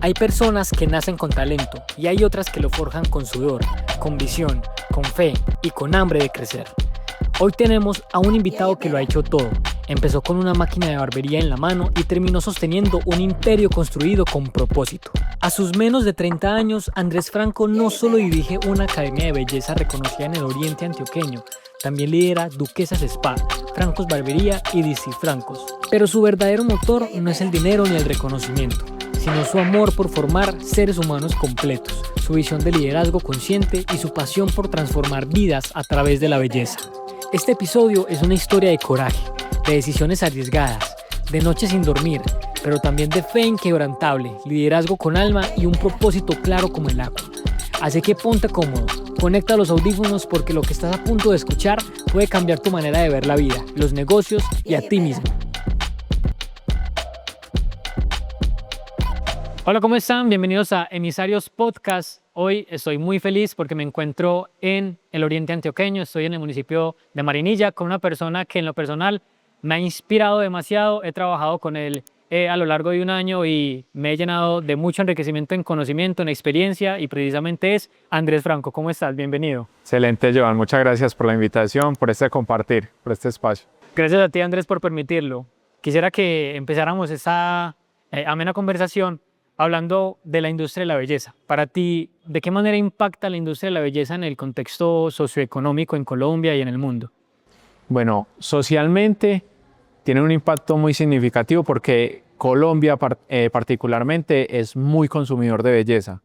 Hay personas que nacen con talento y hay otras que lo forjan con sudor, con visión, con fe y con hambre de crecer. Hoy tenemos a un invitado que lo ha hecho todo. Empezó con una máquina de barbería en la mano y terminó sosteniendo un imperio construido con propósito. A sus menos de 30 años, Andrés Franco no solo dirige una academia de belleza reconocida en el oriente antioqueño, también lidera Duquesas Spa, Francos Barbería y DC Francos. Pero su verdadero motor no es el dinero ni el reconocimiento, sino su amor por formar seres humanos completos, su visión de liderazgo consciente y su pasión por transformar vidas a través de la belleza. Este episodio es una historia de coraje, de decisiones arriesgadas, de noches sin dormir, pero también de fe inquebrantable, liderazgo con alma y un propósito claro como el agua. Así que ponte cómodo, conecta los audífonos porque lo que estás a punto de escuchar puede cambiar tu manera de ver la vida, los negocios y a ti mismo. Hola, ¿cómo están? Bienvenidos a Emisarios Podcast. Hoy estoy muy feliz porque me encuentro en el oriente antioqueño, estoy en el municipio de Marinilla con una persona que en lo personal me ha inspirado demasiado. He trabajado con él a lo largo de un año y me he llenado de mucho enriquecimiento en conocimiento, en experiencia, y precisamente es Andrés Franco. ¿Cómo estás? Bienvenido. Excelente, Joan. Muchas gracias por la invitación, por este compartir, por este espacio. Gracias a ti, Andrés, por permitirlo. Quisiera que empezáramos esta amena conversación hablando de la industria de la belleza. Para ti, ¿de qué manera impacta la industria de la belleza en el contexto socioeconómico en Colombia y en el mundo? Bueno, socialmente tiene un impacto muy significativo porque Colombia particularmente es muy consumidor de belleza,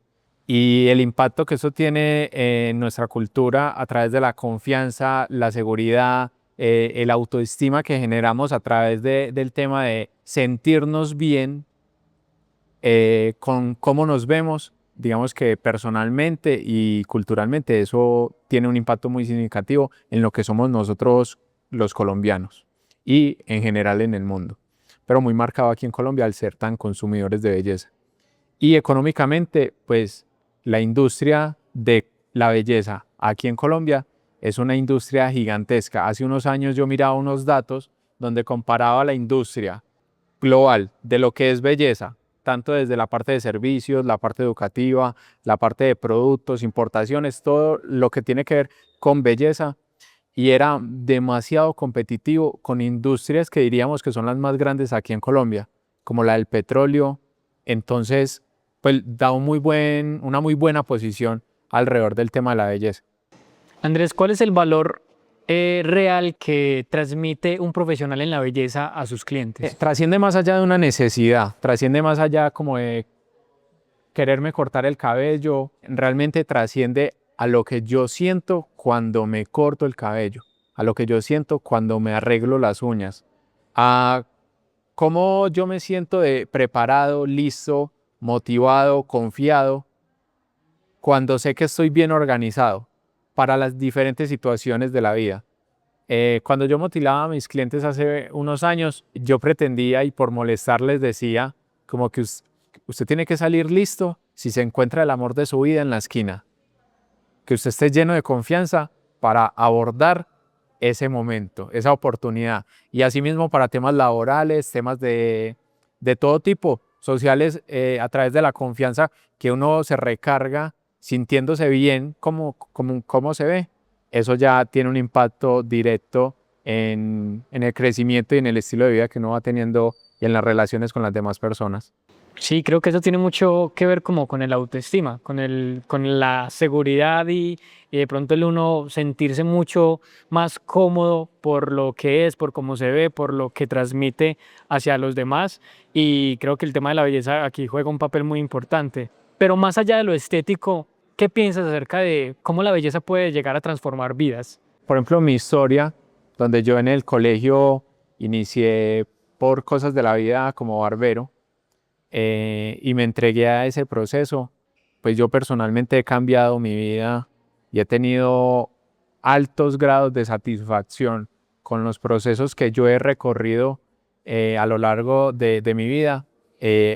y el impacto que eso tiene en nuestra cultura a través de la confianza, la seguridad, el autoestima que generamos a través del tema de sentirnos bien con cómo nos vemos, digamos que personalmente y culturalmente eso tiene un impacto muy significativo en lo que somos nosotros los colombianos y en general en el mundo, pero muy marcado aquí en Colombia al ser tan consumidores de belleza. Y económicamente, pues la industria de la belleza aquí en Colombia es una industria gigantesca. Hace unos años yo miraba unos datos donde comparaba la industria global de lo que es belleza, tanto desde la parte de servicios, la parte educativa, la parte de productos, importaciones, todo lo que tiene que ver con belleza, y era demasiado competitivo con industrias que diríamos que son las más grandes aquí en Colombia, como la del petróleo. Entonces, pues da una muy buena posición alrededor del tema de la belleza. Andrés, ¿cuál es el valor real que transmite un profesional en la belleza a sus clientes? Trasciende más allá de una necesidad, trasciende más allá como de quererme cortar el cabello, realmente trasciende a lo que yo siento cuando me corto el cabello, a lo que yo siento cuando me arreglo las uñas, a cómo yo me siento preparado, listo, motivado, confiado, cuando sé que estoy bien organizado para las diferentes situaciones de la vida. Cuando yo motivaba a mis clientes hace unos años, yo pretendía y por molestarles decía como que usted tiene que salir listo si se encuentra el amor de su vida en la esquina, que usted esté lleno de confianza para abordar ese momento, esa oportunidad, y asimismo para temas laborales, temas de todo tipo, sociales, a través de la confianza que uno se recarga sintiéndose bien como se ve. Eso ya tiene un impacto directo en el crecimiento y en el estilo de vida que uno va teniendo y en las relaciones con las demás personas. Sí, creo que eso tiene mucho que ver como con el autoestima, con la seguridad y de pronto el uno sentirse mucho más cómodo por lo que es, por cómo se ve, por lo que transmite hacia los demás. Y creo que el tema de la belleza aquí juega un papel muy importante. Pero más allá de lo estético, ¿qué piensas acerca de cómo la belleza puede llegar a transformar vidas? Por ejemplo, mi historia, donde yo en el colegio inicié por cosas de la vida como barbero, y me entregué a ese proceso, pues yo personalmente he cambiado mi vida y he tenido altos grados de satisfacción con los procesos que yo he recorrido a lo largo de mi vida,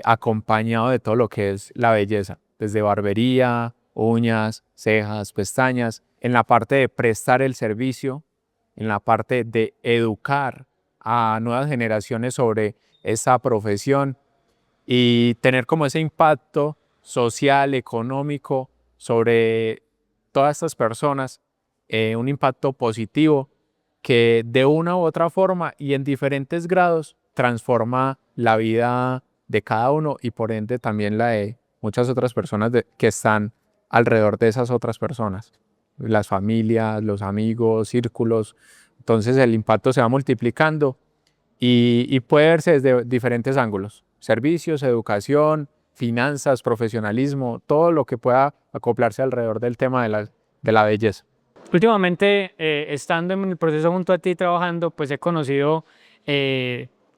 acompañado de todo lo que es la belleza, desde barbería, uñas, cejas, pestañas, en la parte de prestar el servicio, en la parte de educar a nuevas generaciones sobre esa profesión, y tener como ese impacto social, económico sobre todas estas personas, un impacto positivo que de una u otra forma y en diferentes grados transforma la vida de cada uno y por ende también la de muchas otras personas que están alrededor de esas otras personas, las familias, los amigos, círculos. Entonces el impacto se va multiplicando y puede verse desde diferentes ángulos: servicios, educación, finanzas, profesionalismo, todo lo que pueda acoplarse alrededor del tema de la belleza. Últimamente, estando en el proceso junto a ti trabajando, pues he conocido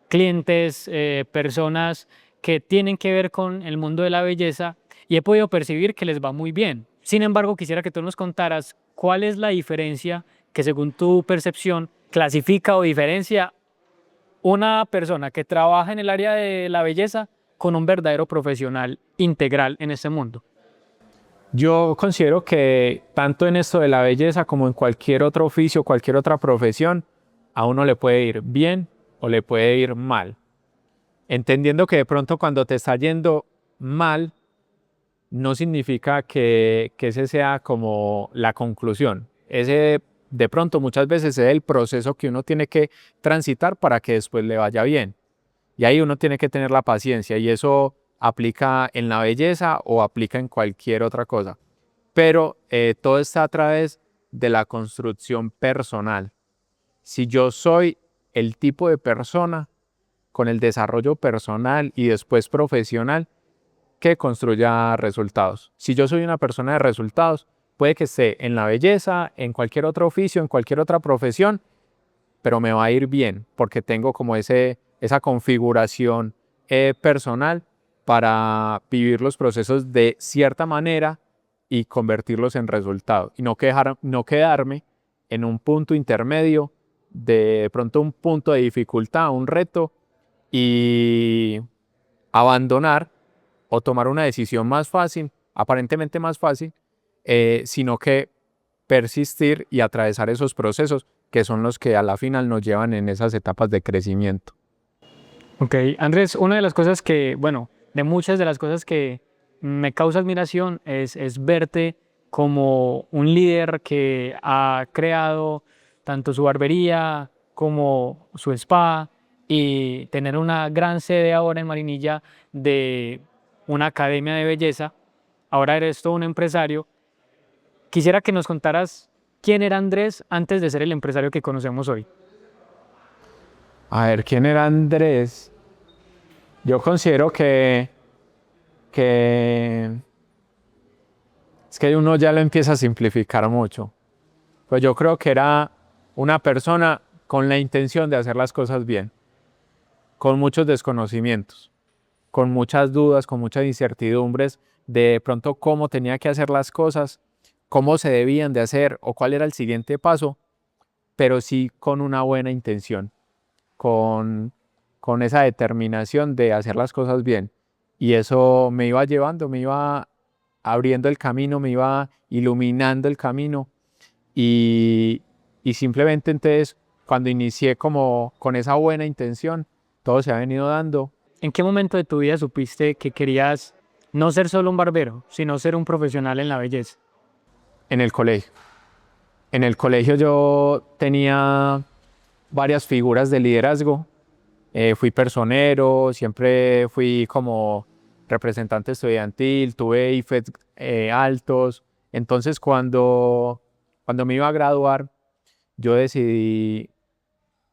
clientes, personas que tienen que ver con el mundo de la belleza y he podido percibir que les va muy bien. Sin embargo, quisiera que tú nos contaras cuál es la diferencia que según tu percepción clasifica o diferencia una persona que trabaja en el área de la belleza con un verdadero profesional integral en este mundo. Yo considero que tanto en esto de la belleza como en cualquier otro oficio, cualquier otra profesión, a uno le puede ir bien o le puede ir mal. Entendiendo que de pronto cuando te está yendo mal, no significa que ese sea como la conclusión. Ese de pronto muchas veces es el proceso que uno tiene que transitar para que después le vaya bien. Y ahí uno tiene que tener la paciencia y eso aplica en la belleza o aplica en cualquier otra cosa. Pero todo está a través de la construcción personal. Si yo soy el tipo de persona con el desarrollo personal y después profesional que construya resultados. Si yo soy una persona de resultados, puede que esté en la belleza, en cualquier otro oficio, en cualquier otra profesión, pero me va a ir bien porque tengo como esa configuración personal para vivir los procesos de cierta manera y convertirlos en resultados y no quedarme en un punto intermedio, de pronto un punto de dificultad, un reto y abandonar o tomar una decisión más fácil, aparentemente más fácil, sino que persistir y atravesar esos procesos que son los que a la final nos llevan en esas etapas de crecimiento. Ok, Andrés, una de las cosas que, bueno, de muchas de las cosas que me causa admiración es verte como un líder que ha creado tanto su barbería como su spa y tener una gran sede ahora en Marinilla de una academia de belleza. Ahora eres todo un empresario. Quisiera que nos contaras quién era Andrés antes de ser el empresario que conocemos hoy. A ver, ¿quién era Andrés? Yo considero que es que uno ya lo empieza a simplificar mucho. Pues yo creo que era una persona con la intención de hacer las cosas bien, con muchos desconocimientos, con muchas dudas, con muchas incertidumbres de pronto cómo tenía que hacer las cosas, cómo se debían de hacer o cuál era el siguiente paso, pero sí con una buena intención, con, con esa determinación de hacer las cosas bien. Y eso me iba llevando, me iba abriendo el camino, me iba iluminando el camino y, y simplemente entonces cuando inicié como con esa buena intención, todo se ha venido dando. ¿En qué momento de tu vida supiste que querías no ser solo un barbero, sino ser un profesional en la belleza? En el colegio. En el colegio yo tenía varias figuras de liderazgo. Fui personero, siempre fui como representante estudiantil, tuve IFES altos. Entonces cuando me iba a graduar, yo decidí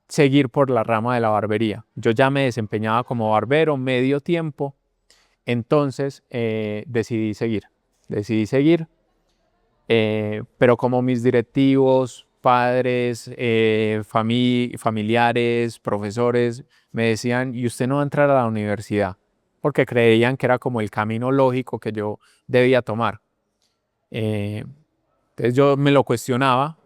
seguir por la rama de la barbería. Yo ya me desempeñaba como barbero medio tiempo, entonces decidí seguir, pero como mis directivos, padres, familiares, profesores me decían, ¿y usted no va a entrar a la universidad? Porque creían que era como el camino lógico que yo debía tomar. Eh, entonces yo me lo cuestionaba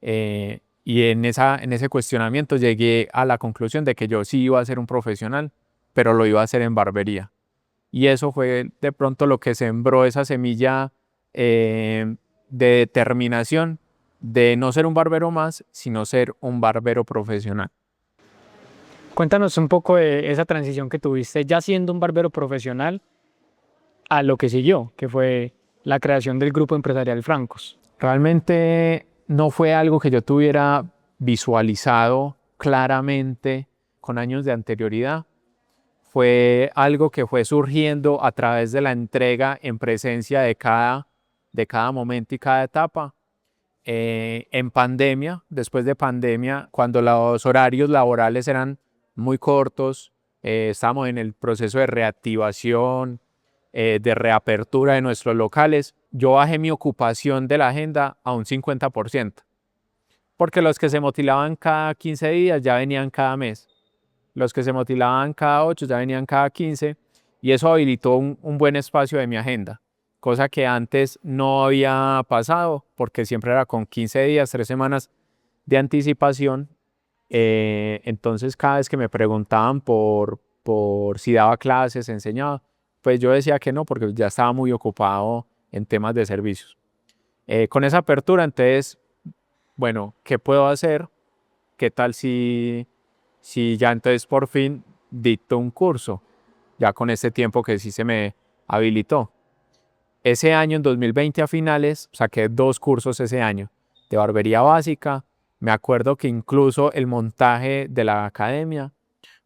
y en ese cuestionamiento llegué a la conclusión de que yo sí iba a ser un profesional, pero lo iba a hacer en barbería. Y eso fue de pronto lo que sembró esa semilla de determinación de no ser un barbero más, sino ser un barbero profesional. Cuéntanos un poco de esa transición que tuviste ya siendo un barbero profesional a lo que siguió, que fue la creación del Grupo Empresarial Francos. Realmente no fue algo que yo tuviera visualizado claramente con años de anterioridad. Fue algo que fue surgiendo a través de la entrega en presencia de cada momento y cada etapa. En pandemia, después de pandemia, cuando los horarios laborales eran muy cortos, estábamos en el proceso de reactivación, de reapertura de nuestros locales, yo bajé mi ocupación de la agenda a un 50%, porque los que se motilaban cada 15 días ya venían cada mes, los que se motilaban cada 8 ya venían cada 15, y eso habilitó un buen espacio de mi agenda, cosa que antes no había pasado, porque siempre era con 15 días, 3 semanas de anticipación. Entonces cada vez que me preguntaban por si daba clases, enseñaba, pues yo decía que no, porque ya estaba muy ocupado en temas de servicios. Con esa apertura, entonces, bueno, ¿qué puedo hacer? ¿Qué tal si ya entonces por fin dicto un curso? Ya con este tiempo que sí se me habilitó. Ese año, en 2020 a finales, saqué 2 cursos ese año de barbería básica. Me acuerdo que incluso el montaje de la academia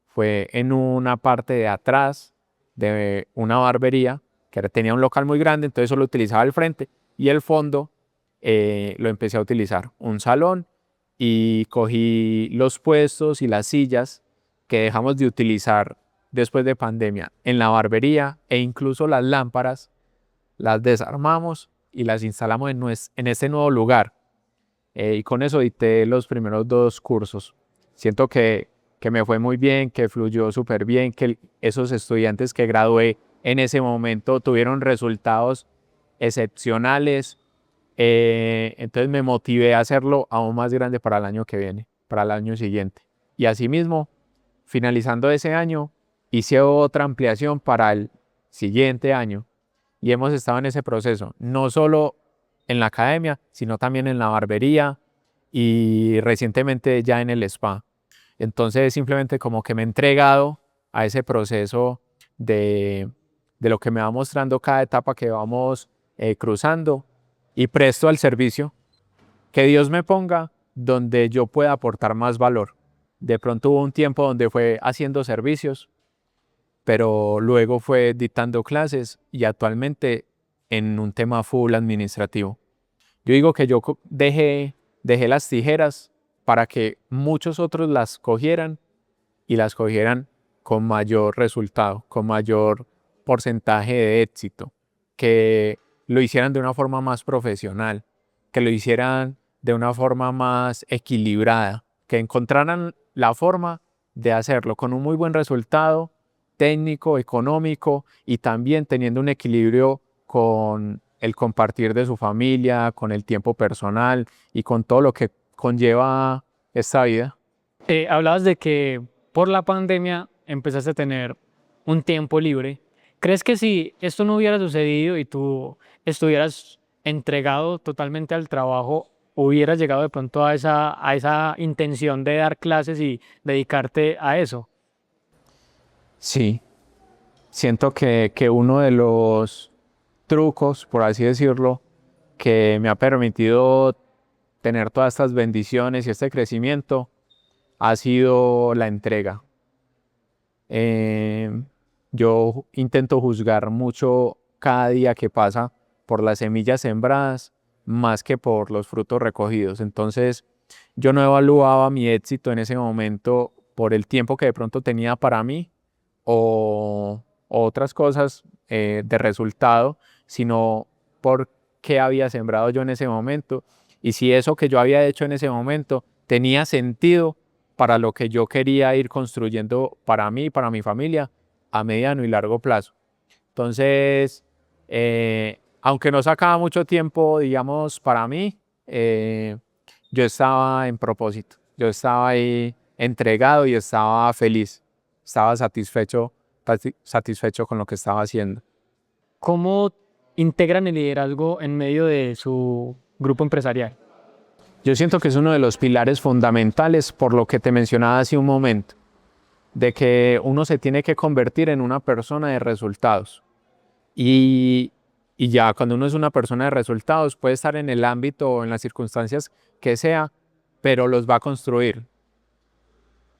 fue en una parte de atrás de una barbería que tenía un local muy grande, entonces solo utilizaba el frente y el fondo lo empecé a utilizar, un salón, y cogí los puestos y las sillas que dejamos de utilizar después de pandemia en la barbería, e incluso las lámparas las desarmamos y las instalamos en este nuevo lugar. Y con eso dicté los primeros 2 cursos. Siento que me fue muy bien, que fluyó súper bien, que esos estudiantes que gradué en ese momento tuvieron resultados excepcionales. Entonces me motivé a hacerlo aún más grande para el año que viene, para el año siguiente. Y asimismo, finalizando ese año, hice otra ampliación para el siguiente año. Y hemos estado en ese proceso, no solo en la academia, sino también en la barbería y recientemente ya en el spa. Entonces simplemente como que me he entregado a ese proceso de lo que me va mostrando cada etapa que vamos cruzando, y presto al servicio que Dios me ponga donde yo pueda aportar más valor. De pronto hubo un tiempo donde fue haciendo servicios, pero luego fue dictando clases y actualmente en un tema full administrativo. Yo digo que yo dejé las tijeras para que muchos otros las cogieran y las cogieran con mayor resultado, con mayor porcentaje de éxito, que lo hicieran de una forma más profesional, que lo hicieran de una forma más equilibrada, que encontraran la forma de hacerlo con un muy buen resultado técnico, económico, y también teniendo un equilibrio con el compartir de su familia, con el tiempo personal y con todo lo que conlleva esta vida. Hablabas de que por la pandemia empezaste a tener un tiempo libre. ¿Crees que si esto no hubiera sucedido y tú estuvieras entregado totalmente al trabajo, hubieras llegado de pronto a esa intención de dar clases y dedicarte a eso? Sí, siento que uno de los trucos, por así decirlo, que me ha permitido tener todas estas bendiciones y este crecimiento ha sido la entrega. Yo intento juzgar mucho cada día que pasa por las semillas sembradas más que por los frutos recogidos. Entonces, yo no evaluaba mi éxito en ese momento por el tiempo que de pronto tenía para mí o otras cosas de resultado, sino por qué había sembrado yo en ese momento y si eso que yo había hecho en ese momento tenía sentido para lo que yo quería ir construyendo para mí, para mi familia, a mediano y largo plazo. Entonces, aunque no sacaba mucho tiempo, digamos, para mí, yo estaba en propósito, yo estaba ahí entregado y estaba feliz, estaba satisfecho con lo que estaba haciendo. ¿Cómo integran el liderazgo en medio de su grupo empresarial? Yo siento que es uno de los pilares fundamentales por lo que te mencionaba hace un momento. de que uno se tiene que convertir en una persona de resultados. Y, y ya cuando uno es una persona de resultados, puede estar en el ámbito o en las circunstancias que sea, pero los va a construir.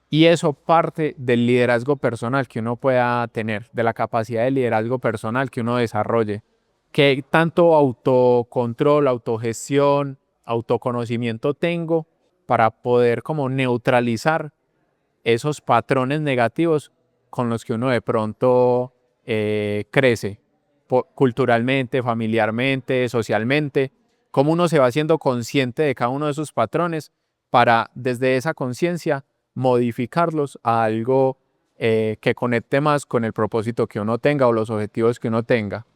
Y eso parte del liderazgo personal que uno pueda tener, de la capacidad de liderazgo personal que uno desarrolle. Que tanto autocontrol, autogestión, autoconocimiento tengo para poder como neutralizar esos patrones negativos con los que uno de pronto crece culturalmente, familiarmente, socialmente, cómo uno se va haciendo consciente de cada uno de esos patrones para desde esa conciencia modificarlos a algo que conecte más con el propósito que uno tenga o los objetivos que uno tenga,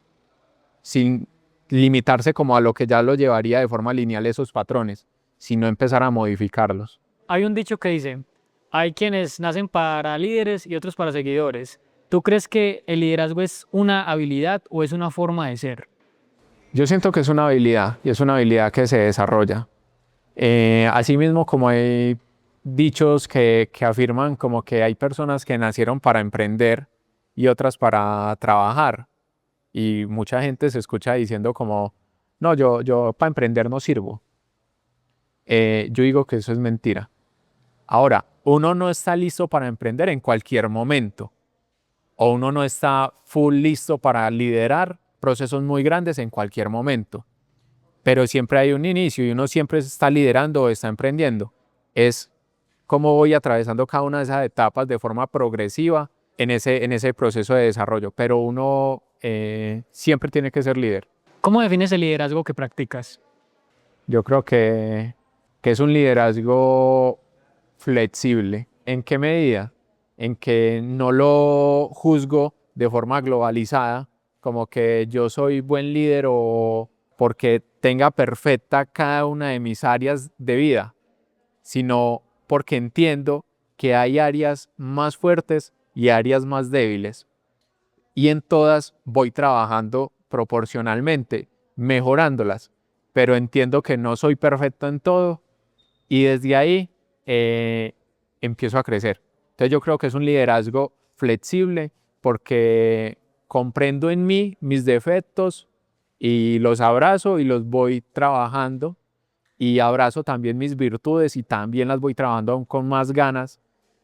sin limitarse como a lo que ya lo llevaría de forma lineal esos patrones, sino empezar a modificarlos. Hay un dicho que dice, hay quienes nacen para líderes y otros para seguidores. ¿Tú crees que el liderazgo es una habilidad o es una forma de ser? Yo siento que es una habilidad y es una habilidad que se desarrolla. Asimismo, como hay dichos que afirman como que hay personas que nacieron para emprender y otras para trabajar. Y mucha gente se escucha diciendo como, no, yo para emprender no sirvo. Yo digo que eso es mentira. Ahora, uno no está listo para emprender en cualquier momento. O uno no está full listo para liderar procesos muy grandes en cualquier momento. Pero siempre hay un inicio y uno siempre está liderando o está emprendiendo. Es cómo voy atravesando cada una de esas etapas de forma progresiva en ese proceso de desarrollo. Pero uno siempre tiene que ser líder. ¿Cómo defines el liderazgo que practicas? Yo creo que es un liderazgo flexible. ¿En qué medida? En que no lo juzgo de forma globalizada, como que yo soy buen líder o porque tenga perfecta cada una de mis áreas de vida, sino porque entiendo que hay áreas más fuertes y áreas más débiles. Y en todas voy trabajando proporcionalmente, mejorándolas, pero entiendo que no soy perfecto en todo y desde ahí empiezo a crecer. Entonces yo creo que es un liderazgo flexible porque comprendo en mí mis defectos y los abrazo y los voy trabajando y abrazo también mis virtudes y también las voy trabajando aún con más ganas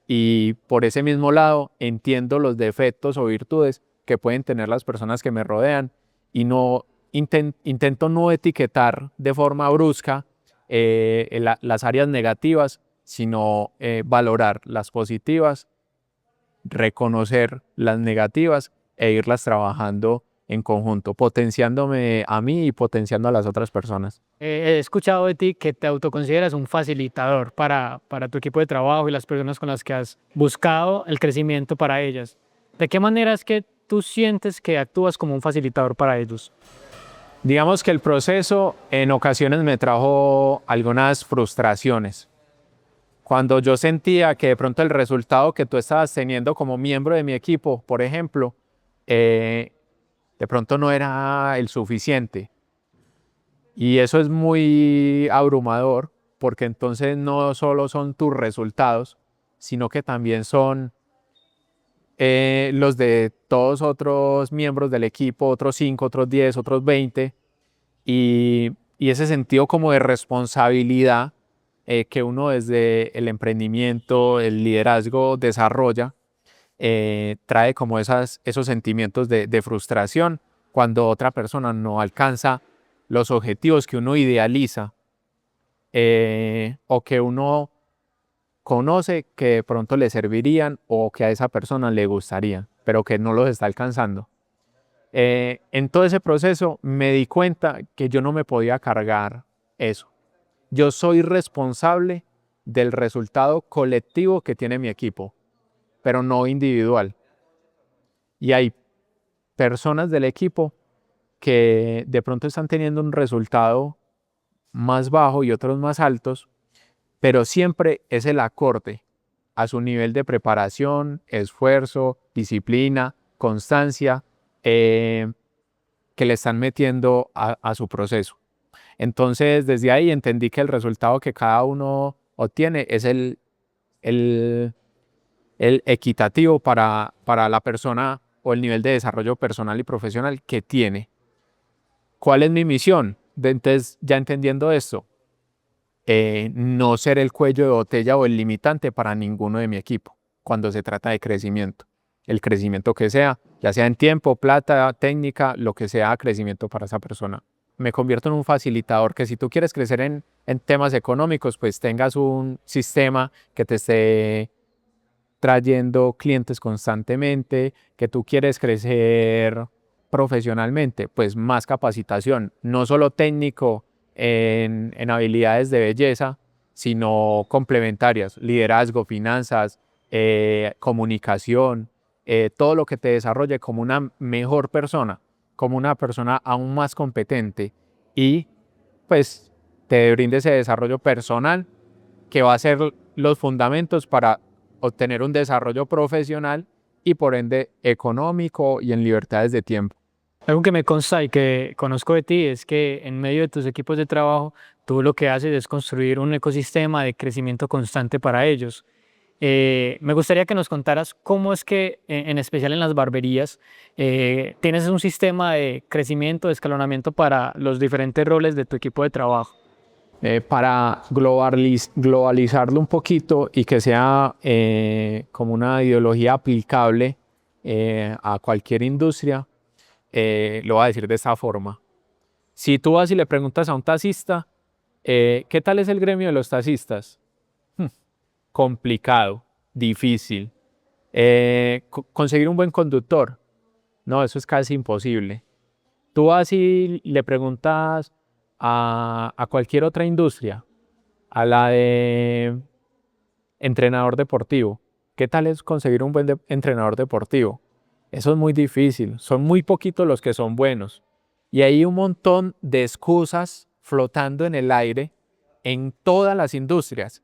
y por ese mismo lado entiendo los defectos o virtudes que pueden tener las personas que me rodean y no intento no etiquetar de forma brusca las áreas negativas, sino valorar las positivas, reconocer las negativas e irlas trabajando en conjunto, potenciándome a mí y potenciando a las otras personas. He escuchado de ti que te autoconsideras un facilitador para tu equipo de trabajo y las personas con las que has buscado el crecimiento para ellas. ¿De qué manera es que tú sientes que actúas como un facilitador para ellos? Digamos que el proceso en ocasiones me trajo algunas frustraciones. Cuando yo sentía que de pronto el resultado que tú estabas teniendo como miembro de mi equipo, por ejemplo, de pronto no era el suficiente. Y eso es muy abrumador porque entonces no solo son tus resultados, sino que también son los de todos otros miembros del equipo, otros 5, otros 10, otros 20, y ese sentido como de responsabilidad que uno desde el emprendimiento, el liderazgo desarrolla, trae como esos sentimientos de frustración cuando otra persona no alcanza los objetivos que uno idealiza o que uno conoce que de pronto le servirían o que a esa persona le gustarían, pero que no los está alcanzando. En todo ese proceso me di cuenta que yo no me podía cargar eso. Yo soy responsable del resultado colectivo que tiene mi equipo, pero no individual. Y hay personas del equipo que de pronto están teniendo un resultado más bajo y otros más altos, pero siempre es el acorde a su nivel de preparación, esfuerzo, disciplina, constancia que le están metiendo a su proceso. Entonces, desde ahí entendí que el resultado que cada uno obtiene es el el equitativo para la persona o el nivel de desarrollo personal y profesional que tiene. ¿Cuál es mi misión? Entonces, ya entendiendo esto, no ser el cuello de botella o el limitante para ninguno de mi equipo cuando se trata de crecimiento. El crecimiento que sea, ya sea en tiempo, plata, técnica, lo que sea crecimiento para esa persona. Me convierto en un facilitador que si tú quieres crecer en temas económicos, pues tengas un sistema que te esté trayendo clientes constantemente, que tú quieres crecer profesionalmente, pues más capacitación, no solo técnico en habilidades de belleza, sino complementarias, liderazgo, finanzas, comunicación, todo lo que te desarrolle como una mejor persona, como una persona aún más competente y pues te brinde ese desarrollo personal que va a ser los fundamentos para obtener un desarrollo profesional y por ende económico y en libertades de tiempo. Algo que me consta y que conozco de ti es que en medio de tus equipos de trabajo, tú lo que haces es construir un ecosistema de crecimiento constante para ellos. Me gustaría que nos contaras cómo es que, en especial en las barberías, tienes un sistema de crecimiento, de escalonamiento para los diferentes roles de tu equipo de trabajo. Para globalizarlo un poquito y que sea como una ideología aplicable a cualquier industria, lo voy a decir de esta forma. Si tú vas y le preguntas a un taxista, ¿qué tal es el gremio de los taxistas? Complicado, difícil. Conseguir un buen conductor, no, eso es casi imposible. Tú vas y le preguntas a cualquier otra industria, a la de entrenador deportivo, ¿qué tal es conseguir un buen entrenador deportivo? Eso es muy difícil, son muy poquitos los que son buenos. Y hay un montón de excusas flotando en el aire en todas las industrias.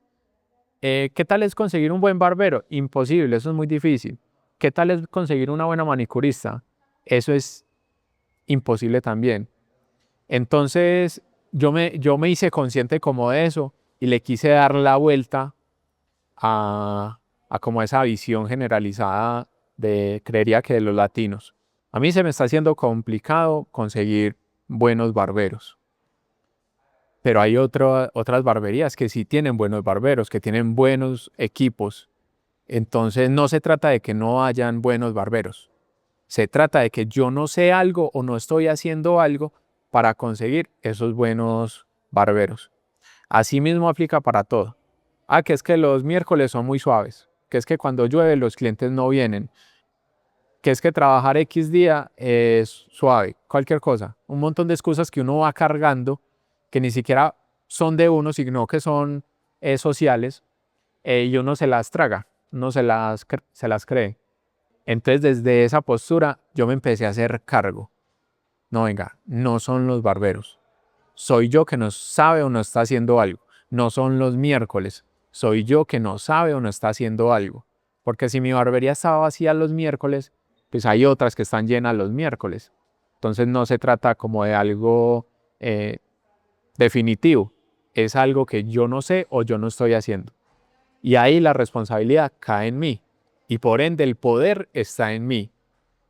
¿Qué tal es conseguir un buen barbero? Imposible, eso es muy difícil. ¿Qué tal es conseguir una buena manicurista? Eso es imposible también. Entonces yo me hice consciente como de eso y le quise dar la vuelta a como esa visión generalizada creería que de los latinos. A mí se me está haciendo complicado conseguir buenos barberos. Pero hay otras barberías que sí tienen buenos barberos, que tienen buenos equipos. Entonces no se trata de que no hayan buenos barberos. Se trata de que yo no sé algo o no estoy haciendo algo para conseguir esos buenos barberos. Así mismo aplica para todo. Que es que los miércoles son muy suaves, que es que cuando llueve los clientes no vienen, que es que trabajar X día es suave, cualquier cosa. Un montón de excusas que uno va cargando que ni siquiera son de uno, sino que son sociales y uno se las traga, uno se las cree. Entonces desde esa postura yo me empecé a hacer cargo. No, venga, no son los barberos. Soy yo que no sabe o no está haciendo algo. No son los miércoles. Soy yo que no sabe o no está haciendo algo. Porque si mi barbería estaba vacía los miércoles, pues hay otras que están llenas los miércoles. Entonces no se trata como de algo definitivo. Es algo que yo no sé o yo no estoy haciendo. Y ahí la responsabilidad cae en mí. Y por ende el poder está en mí.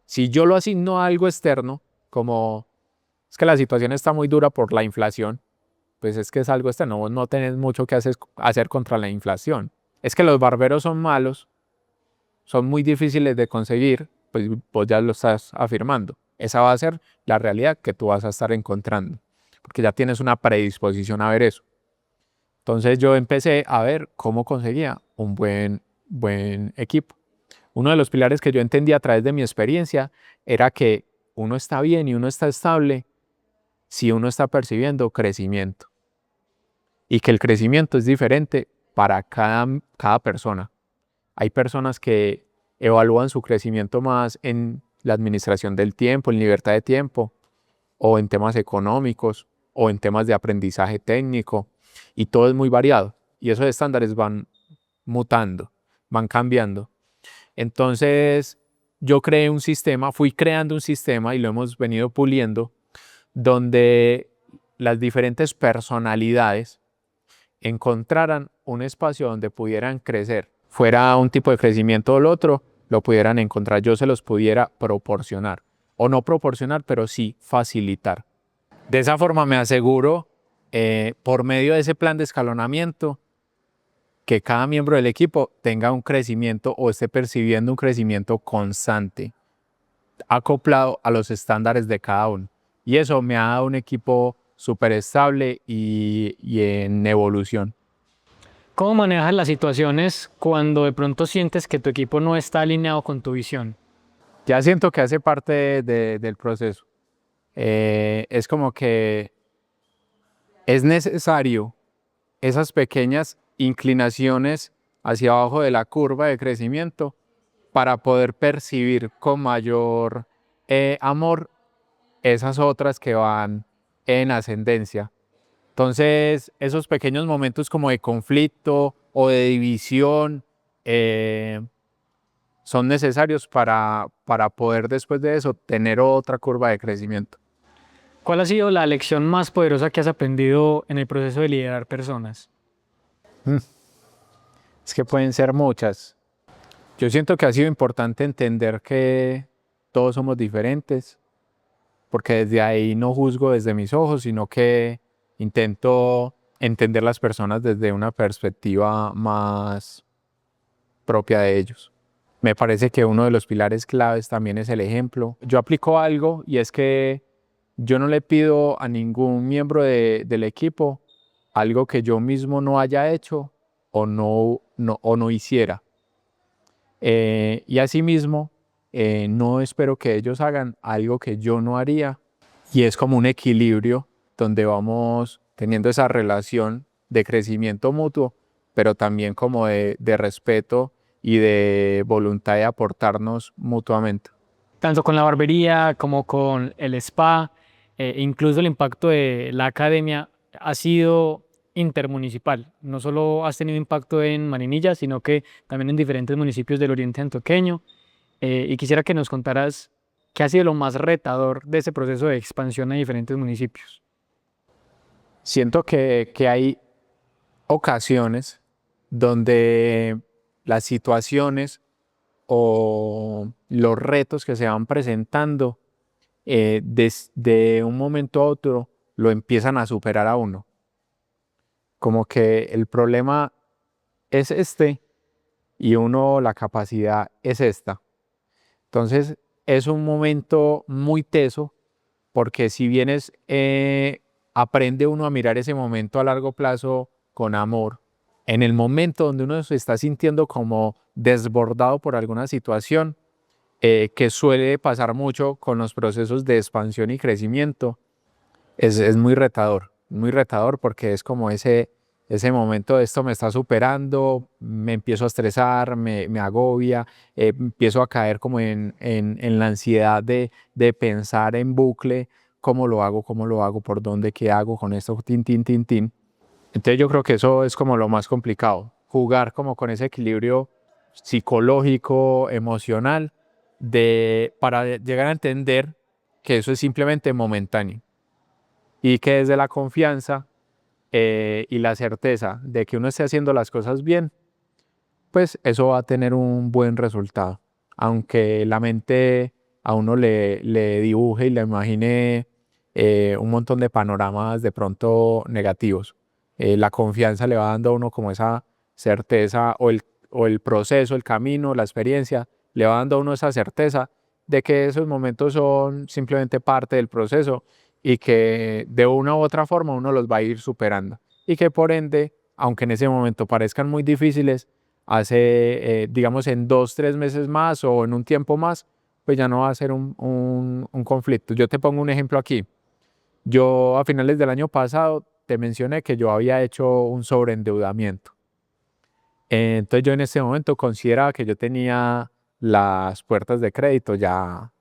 Si yo lo asigno a algo externo, como es que la situación está muy dura por la inflación, pues es que es algo externo, vos no tenés mucho que hacer contra la inflación. Es que los barberos son malos, son muy difíciles de conseguir, pues vos ya lo estás afirmando. Esa va a ser la realidad que tú vas a estar encontrando, porque ya tienes una predisposición a ver eso. Entonces yo empecé a ver cómo conseguía un buen equipo. Uno de los pilares que yo entendí a través de mi experiencia era que uno está bien y uno está estable si uno está percibiendo crecimiento. Y que el crecimiento es diferente para cada persona. Hay personas que evalúan su crecimiento más en la administración del tiempo, en libertad de tiempo, o en temas económicos, o en temas de aprendizaje técnico, y todo es muy variado. Y esos estándares van mutando, van cambiando. Entonces, yo creé un sistema, fui creando un sistema y lo hemos venido puliendo, donde las diferentes personalidades encontraran un espacio donde pudieran crecer fuera un tipo de crecimiento o el otro, lo pudieran encontrar, yo se los pudiera proporcionar. O no proporcionar, pero sí facilitar. De esa forma me aseguro, por medio de ese plan de escalonamiento, que cada miembro del equipo tenga un crecimiento o esté percibiendo un crecimiento constante, acoplado a los estándares de cada uno. Y eso me ha dado un equipo súper estable y en evolución. ¿Cómo manejas las situaciones cuando de pronto sientes que tu equipo no está alineado con tu visión? Ya siento que hace parte del proceso. Es como que es necesario esas pequeñas inclinaciones hacia abajo de la curva de crecimiento para poder percibir con mayor amor esas otras que van en ascendencia. Entonces, esos pequeños momentos como de conflicto o de división son necesarios para poder después de eso tener otra curva de crecimiento. ¿Cuál ha sido la lección más poderosa que has aprendido en el proceso de liderar personas? Es que pueden ser muchas. Yo siento que ha sido importante entender que todos somos diferentes, porque desde ahí no juzgo desde mis ojos, sino que intento entender las personas desde una perspectiva más propia de ellos. Me parece que uno de los pilares claves también es el ejemplo. Yo aplico algo y es que yo no le pido a ningún miembro del equipo algo que yo mismo no haya hecho o no hiciera. Y asimismo, no espero que ellos hagan algo que yo no haría. Y es como un equilibrio donde vamos teniendo esa relación de crecimiento mutuo, pero también como de respeto y de voluntad de aportarnos mutuamente. Tanto con la barbería como con el spa, incluso el impacto de la academia ha sido intermunicipal. No solo has tenido impacto en Marinilla, sino que también en diferentes municipios del oriente antioqueño. Y quisiera que nos contaras qué ha sido lo más retador de ese proceso de expansión a diferentes municipios. Siento que hay ocasiones donde las situaciones o los retos que se van presentando desde un momento a otro lo empiezan a superar a uno. Como que el problema es este y uno la capacidad es esta. Entonces es un momento muy teso porque si bien aprende uno a mirar ese momento a largo plazo con amor, en el momento donde uno se está sintiendo como desbordado por alguna situación, que suele pasar mucho con los procesos de expansión y crecimiento, es muy retador porque es como ese momento de esto me está superando, me empiezo a estresar, me agobia, empiezo a caer como en la ansiedad de pensar en bucle, cómo lo hago, por dónde, qué hago con esto, tin, tin, tin, tin. Entonces yo creo que eso es como lo más complicado, jugar como con ese equilibrio psicológico, emocional, para llegar a entender que eso es simplemente momentáneo y que desde la confianza y la certeza de que uno esté haciendo las cosas bien, pues eso va a tener un buen resultado. Aunque la mente a uno le dibuje y le imagine un montón de panoramas de pronto negativos. La confianza le va dando a uno como esa certeza o el proceso, el camino, la experiencia, le va dando a uno esa certeza de que esos momentos son simplemente parte del proceso y que de una u otra forma uno los va a ir superando. Y que por ende, aunque en ese momento parezcan muy difíciles, digamos, en 2, 3 meses más o en un tiempo más, pues ya no va a ser un conflicto. Yo te pongo un ejemplo aquí. Yo a finales del año pasado te mencioné que yo había hecho un sobreendeudamiento. Entonces yo en este momento consideraba que yo tenía las puertas de crédito ya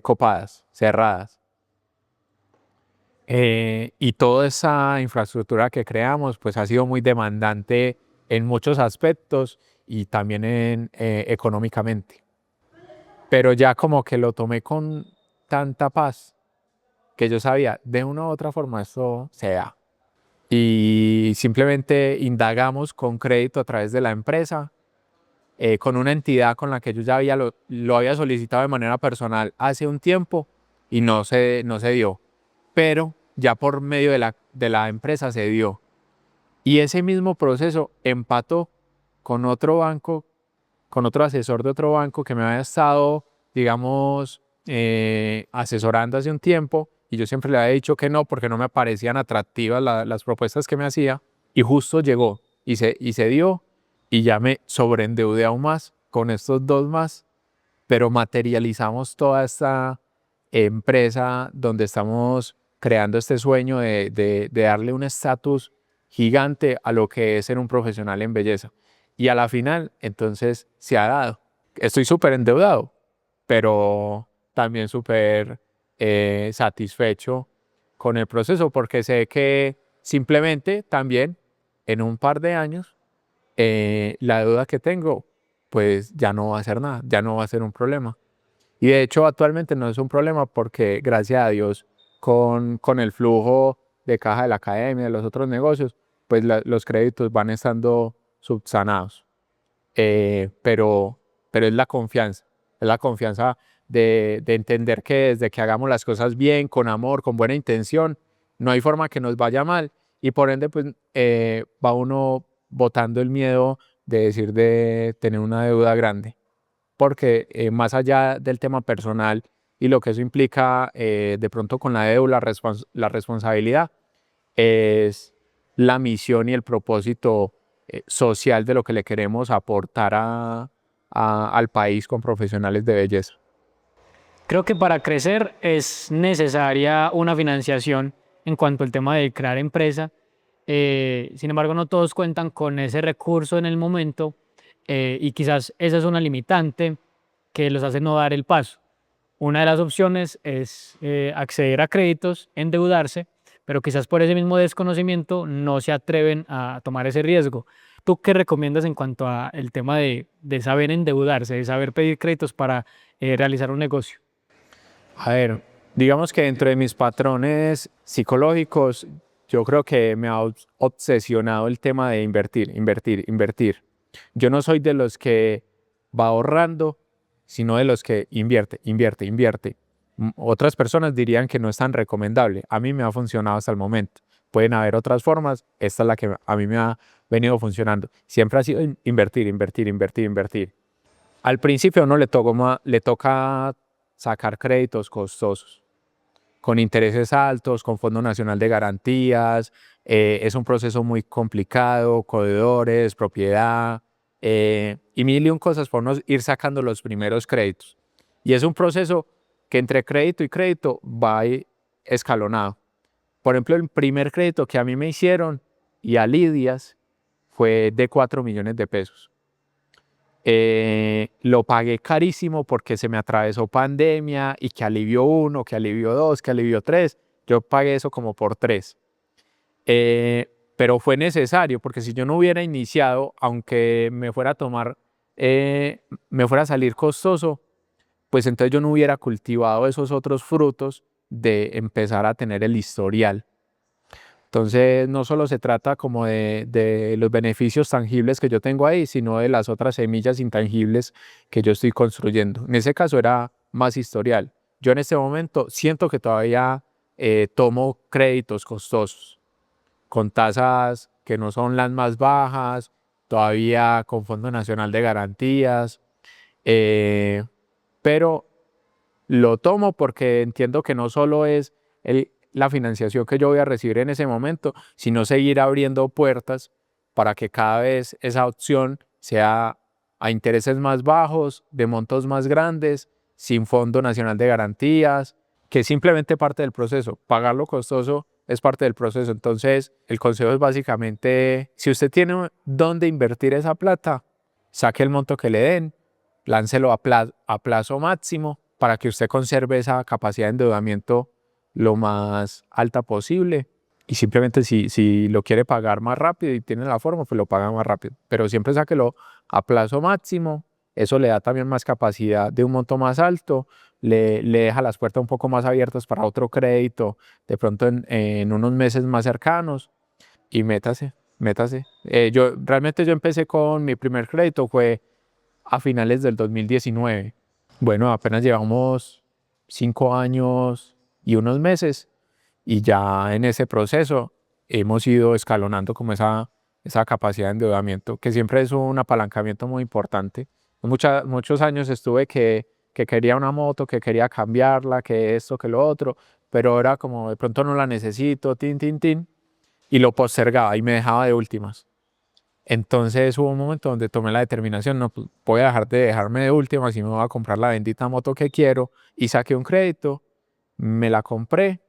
copadas, cerradas. Y toda esa infraestructura que creamos pues ha sido muy demandante en muchos aspectos y también económicamente. Pero ya como que lo tomé con tanta paz que yo sabía, de una u otra forma esto se da. y simplemente indagamos con crédito a través de la empresa, con una entidad con la que yo ya lo había solicitado de manera personal hace un tiempo y no se dio, pero ya por medio de la empresa se dio. Y ese mismo proceso empató con otro banco, con otro asesor de otro banco que me había estado, digamos, asesorando hace un tiempo, y yo siempre le había dicho que no porque no me parecían atractivas las propuestas que me hacía, y justo llegó y se dio, y ya me sobreendeudé aún más con estos dos más, pero materializamos toda esta empresa donde estamos creando este sueño de darle un estatus gigante a lo que es ser un profesional en belleza. Y a la final, entonces, se ha dado. Estoy súper endeudado, pero también súper satisfecho con el proceso porque sé que simplemente también en un par de años la deuda que tengo pues ya no va a ser nada, ya no va a ser un problema. Y de hecho actualmente no es un problema porque gracias a Dios con el flujo de caja de la academia, de los otros negocios, pues los créditos van estando subsanados. Pero es la confianza de entender que desde que hagamos las cosas bien, con amor, con buena intención, no hay forma que nos vaya mal y por ende pues va uno botando el miedo de decir de tener una deuda grande porque más allá del tema personal y lo que eso implica de pronto con la deuda, la responsabilidad, es la misión y el propósito social de lo que le queremos aportar al país con profesionales de belleza. Creo que para crecer es necesaria una financiación en cuanto al tema de crear empresa. Sin embargo, no todos cuentan con ese recurso en el momento y quizás esa es una limitante que los hace no dar el paso. Una de las opciones es acceder a créditos, endeudarse, pero quizás por ese mismo desconocimiento no se atreven a tomar ese riesgo. ¿Tú qué recomiendas en cuanto al tema de saber endeudarse, de saber pedir créditos para realizar un negocio? A ver, digamos que dentro de mis patrones psicológicos, yo creo que me ha obsesionado el tema de invertir, invertir, invertir. Yo no soy de los que va ahorrando, sino de los que invierte, invierte, invierte. Otras personas dirían que no es tan recomendable. A mí me ha funcionado hasta el momento. Pueden haber otras formas, esta es la que a mí me ha venido funcionando. Siempre ha sido invertir, invertir, invertir, invertir. Al principio a uno le toca sacar créditos costosos, con intereses altos, con Fondo Nacional de Garantías, es un proceso muy complicado, codedores, propiedad, y mil y un cosas por uno ir sacando los primeros créditos. Y es un proceso que entre crédito y crédito va escalonado. Por ejemplo, el primer crédito que a mí me hicieron y a Lidias fue de 4 millones de pesos. Lo pagué carísimo porque se me atravesó pandemia y que alivió uno, que alivió dos, que alivió tres. Yo pagué eso como por tres. Pero fue necesario porque si yo no hubiera iniciado, aunque me fuera a tomar, me fuera a salir costoso, pues entonces yo no hubiera cultivado esos otros frutos de empezar a tener el historial. Entonces, no solo se trata como de los beneficios tangibles que yo tengo ahí, sino de las otras semillas intangibles que yo estoy construyendo. En ese caso era más historial. Yo en este momento siento que todavía tomo créditos costosos, con tasas que no son las más bajas, todavía con Fondo Nacional de Garantías, pero lo tomo porque entiendo que no solo es la financiación que yo voy a recibir en ese momento, sino seguir abriendo puertas para que cada vez esa opción sea a intereses más bajos, de montos más grandes, sin Fondo Nacional de Garantías, que es simplemente parte del proceso. Pagar lo costoso es parte del proceso. Entonces, el consejo es básicamente, si usted tiene dónde invertir esa plata, saque el monto que le den, láncelo a plazo máximo para que usted conserve esa capacidad de endeudamiento lo más alta posible y simplemente si lo quiere pagar más rápido y tiene la forma, pues lo paga más rápido, pero siempre sáquelo a plazo máximo, eso le da también más capacidad de un monto más alto, le deja las puertas un poco más abiertas para otro crédito, de pronto en unos meses más cercanos, y métase, métase. Yo empecé con mi primer crédito fue a finales del 2019. Bueno, apenas llevamos 5 años y unos meses y ya en ese proceso hemos ido escalonando como esa capacidad de endeudamiento, que siempre es un apalancamiento muy importante. Muchos años estuve que quería una moto, que quería cambiarla, que esto, que lo otro, pero ahora como de pronto no la necesito, tin, y lo postergaba y me dejaba de últimas. Entonces hubo un momento donde tomé la determinación, no, pues, voy a dejar de dejarme de últimas y me voy a comprar la bendita moto que quiero y saqué un crédito, me la compré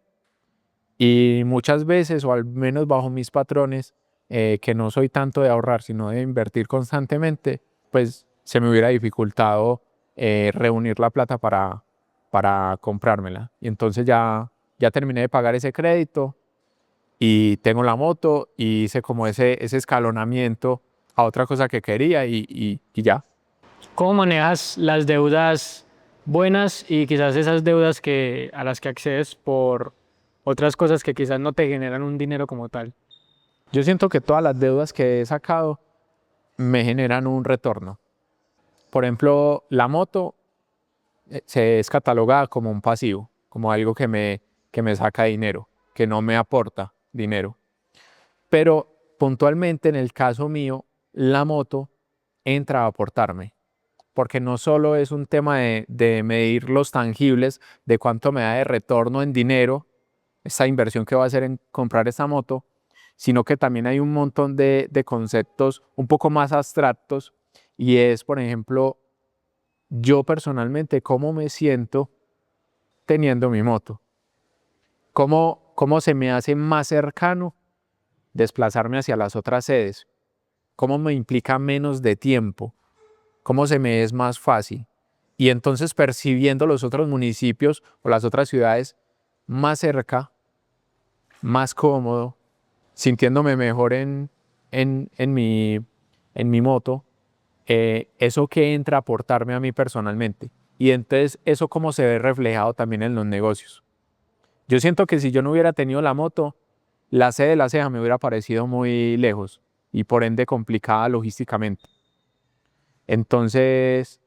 y muchas veces, o al menos bajo mis patrones, que no soy tanto de ahorrar, sino de invertir constantemente, pues se me hubiera dificultado reunir la plata para comprármela. Y entonces ya terminé de pagar ese crédito y tengo la moto y hice como ese escalonamiento a otra cosa que quería y ya. ¿Cómo manejas las deudas buenas y quizás esas deudas a las que accedes por otras cosas que quizás no te generan un dinero como tal? Yo siento que todas las deudas que he sacado me generan un retorno. Por ejemplo, la moto se es catalogada como un pasivo, como algo que me saca dinero, que no me aporta dinero. Pero puntualmente en el caso mío, la moto entra a aportarme, porque no solo es un tema de medir los tangibles, de cuánto me da de retorno en dinero, esta inversión que va a hacer en comprar esta moto, sino que también hay un montón de conceptos un poco más abstractos y es, por ejemplo, yo personalmente, cómo me siento teniendo mi moto, cómo se me hace más cercano desplazarme hacia las otras sedes, cómo me implica menos de tiempo, cómo se me es más fácil. Y entonces percibiendo los otros municipios o las otras ciudades más cerca, más cómodo, sintiéndome mejor en mi moto, eso que entra a aportarme a mí personalmente. Y entonces eso cómo se ve reflejado también en los negocios. Yo siento que si yo no hubiera tenido la moto, la sede de La Ceja me hubiera parecido muy lejos y por ende complicada logísticamente. Entonces,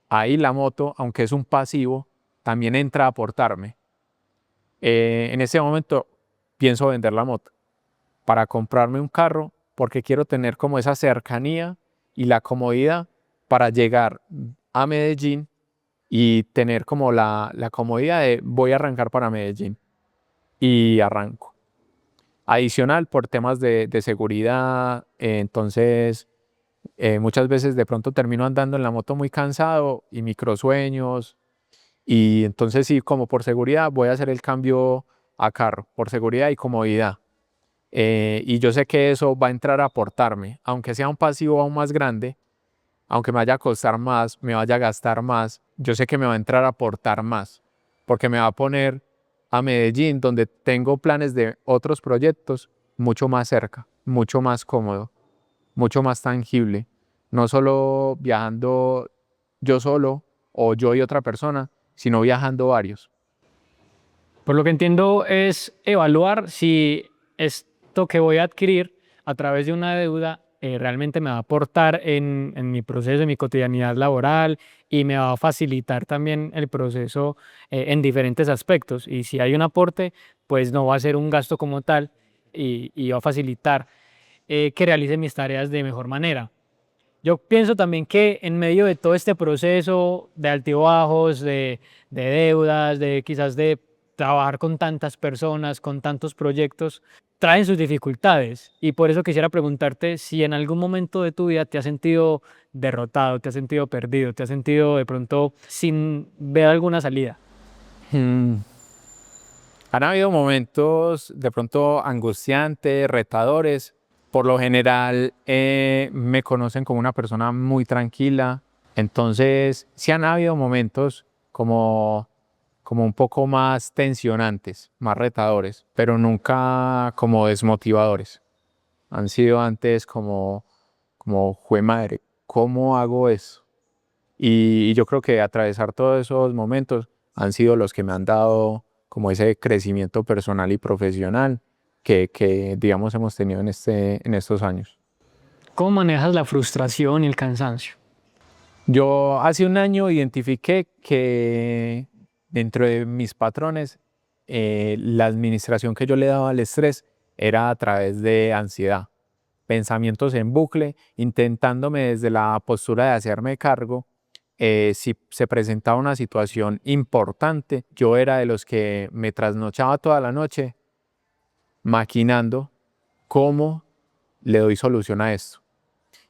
ahí la moto, aunque es un pasivo, también entra a aportarme. En este momento pienso vender la moto para comprarme un carro porque quiero tener como esa cercanía y la comodidad para llegar a Medellín y tener como la comodidad de voy a arrancar para Medellín y arranco. Adicional por temas de seguridad, entonces muchas veces de pronto termino andando en la moto muy cansado y microsueños y entonces sí, como por seguridad voy a hacer el cambio a carro, por seguridad y comodidad. Y yo sé que eso va a entrar a aportarme, aunque sea un pasivo aún más grande, aunque me vaya a costar más, me vaya a gastar más, yo sé que me va a entrar a aportar más, porque me va a poner a Medellín, donde tengo planes de otros proyectos, mucho más cerca, mucho más cómodo, mucho más tangible. No solo viajando yo solo o yo y otra persona, sino viajando varios. Por lo que entiendo es evaluar si esto que voy a adquirir a través de una deuda realmente me va a aportar en mi proceso, en mi cotidianidad laboral y me va a facilitar también el proceso en diferentes aspectos. Y si hay un aporte, pues no va a ser un gasto como tal y va a facilitar que realice mis tareas de mejor manera. Yo pienso también que en medio de todo este proceso de altibajos, de deudas, de quizás de trabajar con tantas personas, con tantos proyectos, traen sus dificultades. Y por eso quisiera preguntarte si en algún momento de tu vida te has sentido derrotado, te has sentido perdido, te has sentido de pronto sin ver alguna salida. Hmm. Han habido momentos de pronto angustiantes, retadores. Por lo general me conocen como una persona muy tranquila. Entonces sí han habido momentos como un poco más tensionantes, más retadores, pero nunca como desmotivadores. Han sido antes como jue madre, ¿cómo hago eso? Y yo creo que atravesar todos esos momentos han sido los que me han dado como ese crecimiento personal y profesional digamos, hemos tenido en estos años. ¿Cómo manejas la frustración y el cansancio? Yo hace un año identifiqué que dentro de mis patrones, la administración que yo le daba al estrés era a través de ansiedad, pensamientos en bucle, intentándome desde la postura de hacerme cargo. Si se presentaba una situación importante, yo era de los que me trasnochaba toda la noche maquinando cómo le doy solución a esto.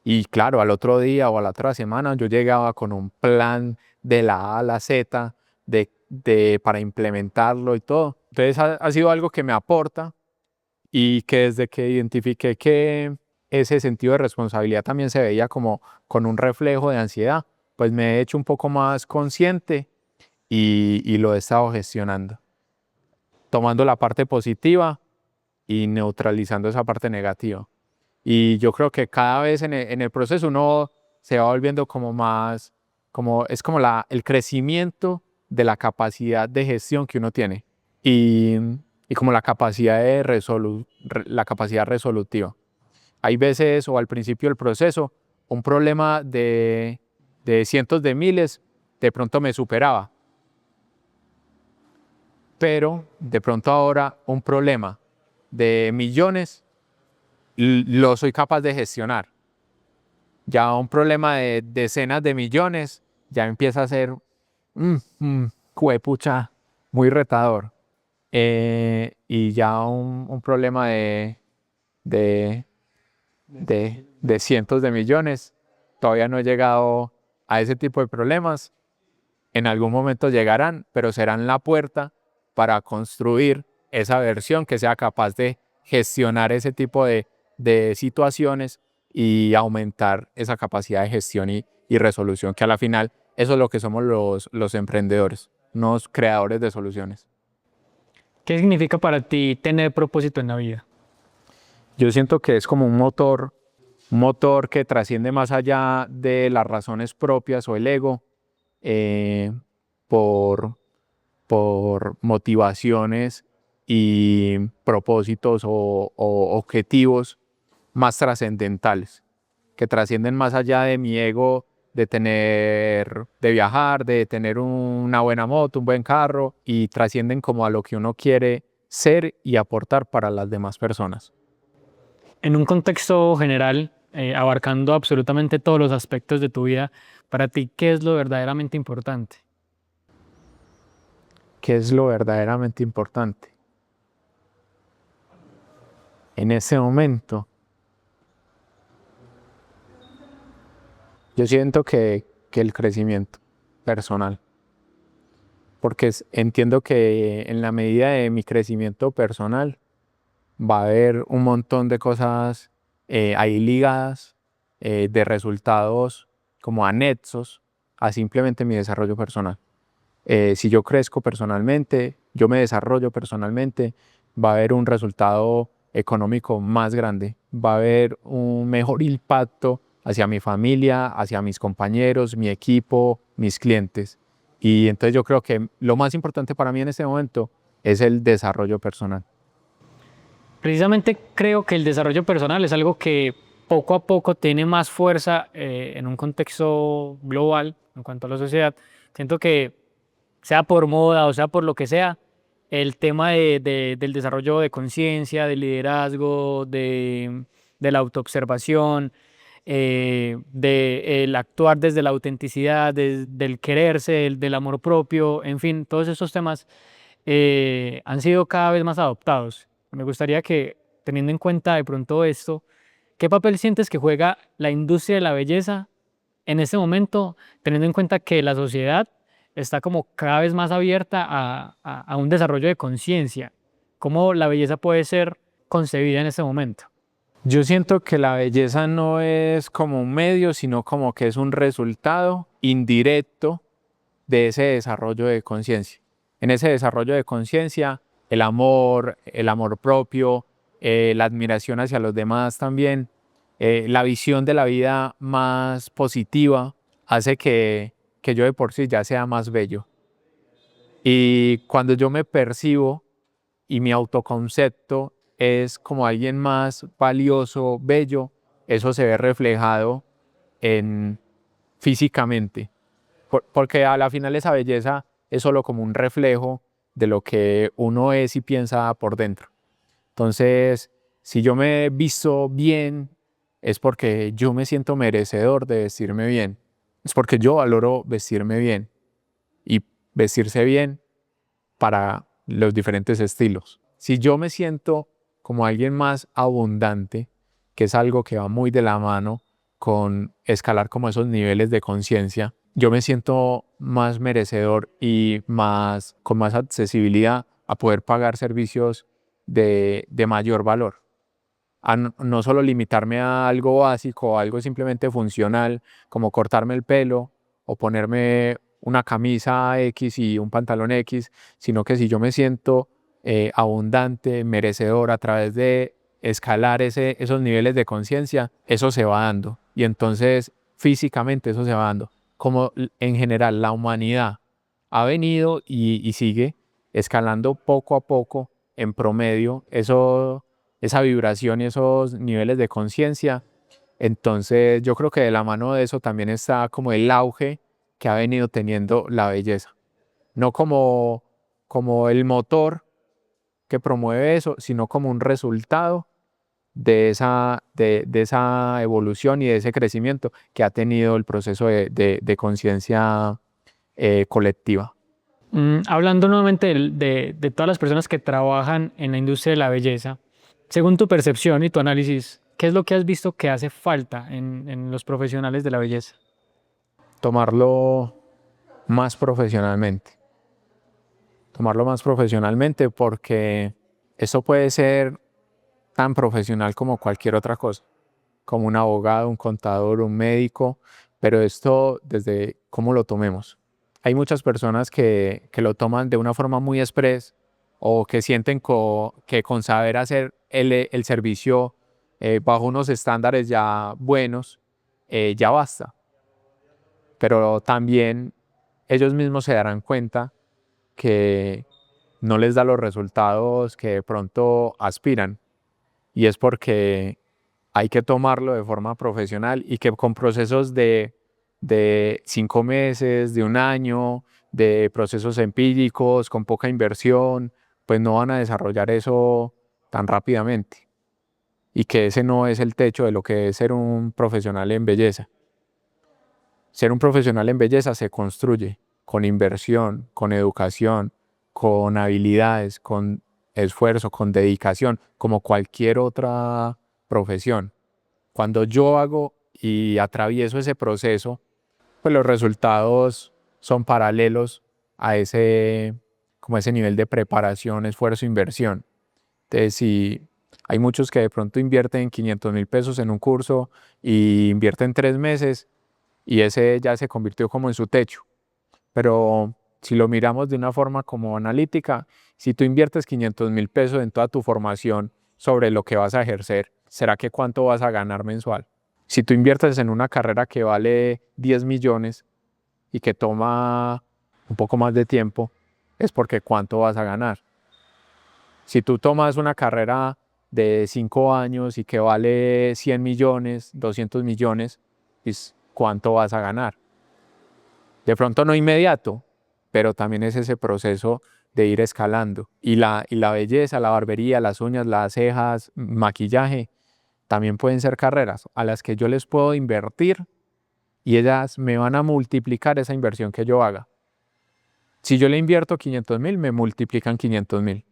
Y claro, al otro día o a la otra semana yo llegaba con un plan de la A a la Z para implementarlo y todo. Entonces ha sido algo que me aporta y que desde que identifiqué que ese sentido de responsabilidad también se veía como con un reflejo de ansiedad, pues me he hecho un poco más consciente y lo he estado gestionando, tomando la parte positiva y neutralizando esa parte negativa. Y yo creo que cada vez en el proceso uno se va volviendo como más, es como el crecimiento de la capacidad de gestión que uno tiene y, y como la capacidad la capacidad resolutiva. Hay veces o al principio del proceso, un problema de cientos de miles de pronto me superaba, pero de pronto ahora un problema de millones lo soy capaz de gestionar. Ya un problema de decenas de millones ya empieza a ser juepucha, muy retador. Y ya un problema de, de cientos de millones, todavía no he llegado a ese tipo de problemas. En algún momento llegarán, pero serán la puerta para construir esa versión que sea capaz de gestionar ese tipo de situaciones y aumentar esa capacidad de gestión y resolución, que a la final eso es lo que somos los emprendedores, unos creadores de soluciones. ¿Qué significa para ti tener propósito en la vida? Yo siento que es como un motor que trasciende más allá de las razones propias o el ego, eh, por, por motivaciones y propósitos o objetivos más trascendentales, que trascienden más allá de mi ego de viajar, de tener una buena moto, un buen carro, y trascienden como a lo que uno quiere ser y aportar para las demás personas. En un contexto general, abarcando absolutamente todos los aspectos de tu vida, para ti, ¿qué es lo verdaderamente importante? ¿Qué es lo verdaderamente importante? En ese momento, yo siento que el crecimiento personal, porque entiendo que en la medida de mi crecimiento personal va a haber un montón de cosas ahí ligadas, de resultados como anexos a simplemente mi desarrollo personal. Si yo crezco personalmente, yo me desarrollo personalmente, va a haber un resultado económico más grande, va a haber un mejor impacto hacia mi familia, hacia mis compañeros, mi equipo, mis clientes. Y entonces yo creo que lo más importante para mí en este momento es el desarrollo personal. Precisamente creo que el desarrollo personal es algo que poco a poco tiene más fuerza en un contexto global en cuanto a la sociedad. Siento que sea por moda o sea por lo que sea, el tema del desarrollo de conciencia, del liderazgo, de la autoobservación, del actuar desde la autenticidad, del quererse, del amor propio, en fin, todos estos temas han sido cada vez más adoptados. Me gustaría que, teniendo en cuenta de pronto esto, ¿qué papel sientes que juega la industria de la belleza en este momento, teniendo en cuenta que la sociedad está como cada vez más abierta a un desarrollo de conciencia? ¿Cómo la belleza puede ser concebida en este momento? Yo siento que la belleza no es como un medio, sino como que es un resultado indirecto de ese desarrollo de conciencia. En ese desarrollo de conciencia, el amor propio, la admiración hacia los demás también, la visión de la vida más positiva, hace que yo de por sí ya sea más bello. Y cuando yo me percibo y mi autoconcepto es como alguien más valioso, bello, eso se ve reflejado en físicamente, porque a la final esa belleza es solo como un reflejo de lo que uno es y piensa por dentro. Entonces, si yo me he visto bien, es porque yo me siento merecedor de vestirme bien, es porque yo valoro vestirme bien y vestirse bien para los diferentes estilos. Si yo me siento como alguien más abundante, que es algo que va muy de la mano con escalar como esos niveles de conciencia, yo me siento más merecedor y con más accesibilidad a poder pagar servicios de mayor valor. A no solo limitarme a algo básico o algo simplemente funcional, como cortarme el pelo o ponerme una camisa X y un pantalón X, sino que si yo me siento abundante, merecedor a través de escalar esos niveles de conciencia, eso se va dando. Y entonces físicamente eso se va dando. Como en general la humanidad ha venido y sigue escalando poco a poco en promedio esa vibración y esos niveles de conciencia. Entonces yo creo que de la mano de eso también está como el auge que ha venido teniendo la belleza. No como el motor que promueve eso, sino como un resultado de esa evolución y de ese crecimiento que ha tenido el proceso de conciencia colectiva. Hablando nuevamente de todas las personas que trabajan en la industria de la belleza, según tu percepción y tu análisis, ¿qué es lo que has visto que hace falta en los profesionales de la belleza? Tomarlo más profesionalmente. Tomarlo más profesionalmente porque eso puede ser tan profesional como cualquier otra cosa, como un abogado, un contador, un médico, pero esto desde cómo lo tomemos. Hay muchas personas que lo toman de una forma muy express o que sienten que con saber hacer el servicio bajo unos estándares ya buenos, ya basta. Pero también ellos mismos se darán cuenta que no les da los resultados que de pronto aspiran. Y es porque hay que tomarlo de forma profesional y que con procesos de 5 meses, de un año, de procesos empíricos, con poca inversión, pues no van a desarrollar eso tan rápidamente. Y que ese no es el techo de lo que es ser un profesional en belleza. Ser un profesional en belleza se construye con inversión, con educación, con habilidades, con esfuerzo, con dedicación, como cualquier otra profesión. Cuando yo hago y atravieso ese proceso, pues los resultados son paralelos a como ese nivel de preparación, esfuerzo, inversión. Entonces, si hay muchos que de pronto invierten 500.000 pesos en un curso y invierten 3 meses y ese ya se convirtió como en su techo. Pero si lo miramos de una forma como analítica, si tú inviertes 500.000 pesos en toda tu formación sobre lo que vas a ejercer, ¿será que cuánto vas a ganar mensual? Si tú inviertes en una carrera que vale 10 millones y que toma un poco más de tiempo, es porque cuánto vas a ganar. Si tú tomas una carrera de 5 años y que vale 100 millones, 200 millones, pues cuánto vas a ganar. De pronto no inmediato, pero también es ese proceso de ir escalando. Y la belleza, la barbería, las uñas, las cejas, maquillaje, también pueden ser carreras a las que yo les puedo invertir y ellas me van a multiplicar esa inversión que yo haga. Si yo le invierto 500.000, me multiplican 500.000.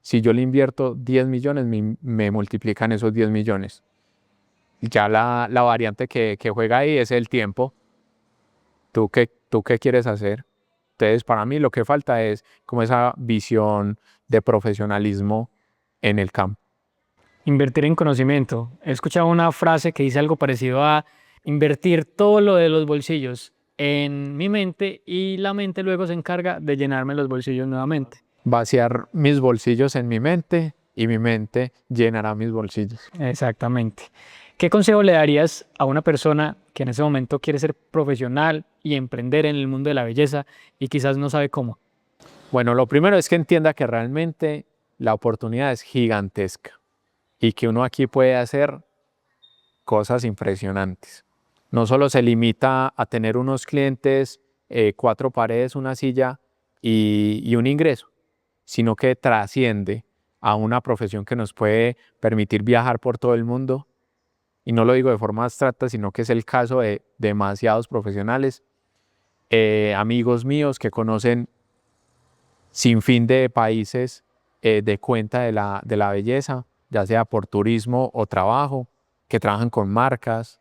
Si yo le invierto 10 millones, me multiplican esos 10 millones. Ya la variante que juega ahí es el tiempo. ¿Tú qué quieres hacer? Entonces, para mí lo que falta es como esa visión de profesionalismo en el campo. Invertir en conocimiento. He escuchado una frase que dice algo parecido a invertir todo lo de los bolsillos en mi mente y la mente luego se encarga de llenarme los bolsillos nuevamente. Vaciar mis bolsillos en mi mente y mi mente llenará mis bolsillos. Exactamente. ¿Qué consejo le darías a una persona que en ese momento quiere ser profesional y emprender en el mundo de la belleza y quizás no sabe cómo? Bueno, lo primero es que entienda que realmente la oportunidad es gigantesca. y que uno aquí puede hacer cosas impresionantes. No solo se limita a tener unos clientes, 4 paredes, una silla y un ingreso, sino que trasciende a una profesión que nos puede permitir viajar por todo el mundo. Y no lo digo de forma abstracta, sino que es el caso de demasiados profesionales, amigos míos que conocen sin fin de países de cuenta de la belleza, ya sea por turismo o trabajo, que trabajan con marcas,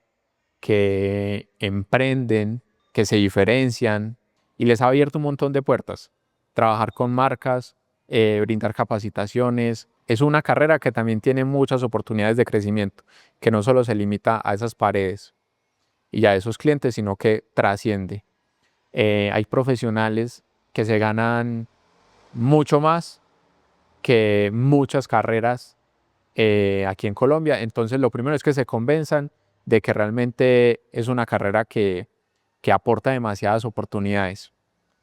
que emprenden, que se diferencian y les ha abierto un montón de puertas. Trabajar con marcas, brindar capacitaciones, es una carrera que también tiene muchas oportunidades de crecimiento, que no solo se limita a esas paredes y a esos clientes, sino que trasciende. Hay profesionales que se ganan mucho más que muchas carreras aquí en Colombia. Entonces lo primero es que se convenzan de que realmente es una carrera que aporta demasiadas oportunidades.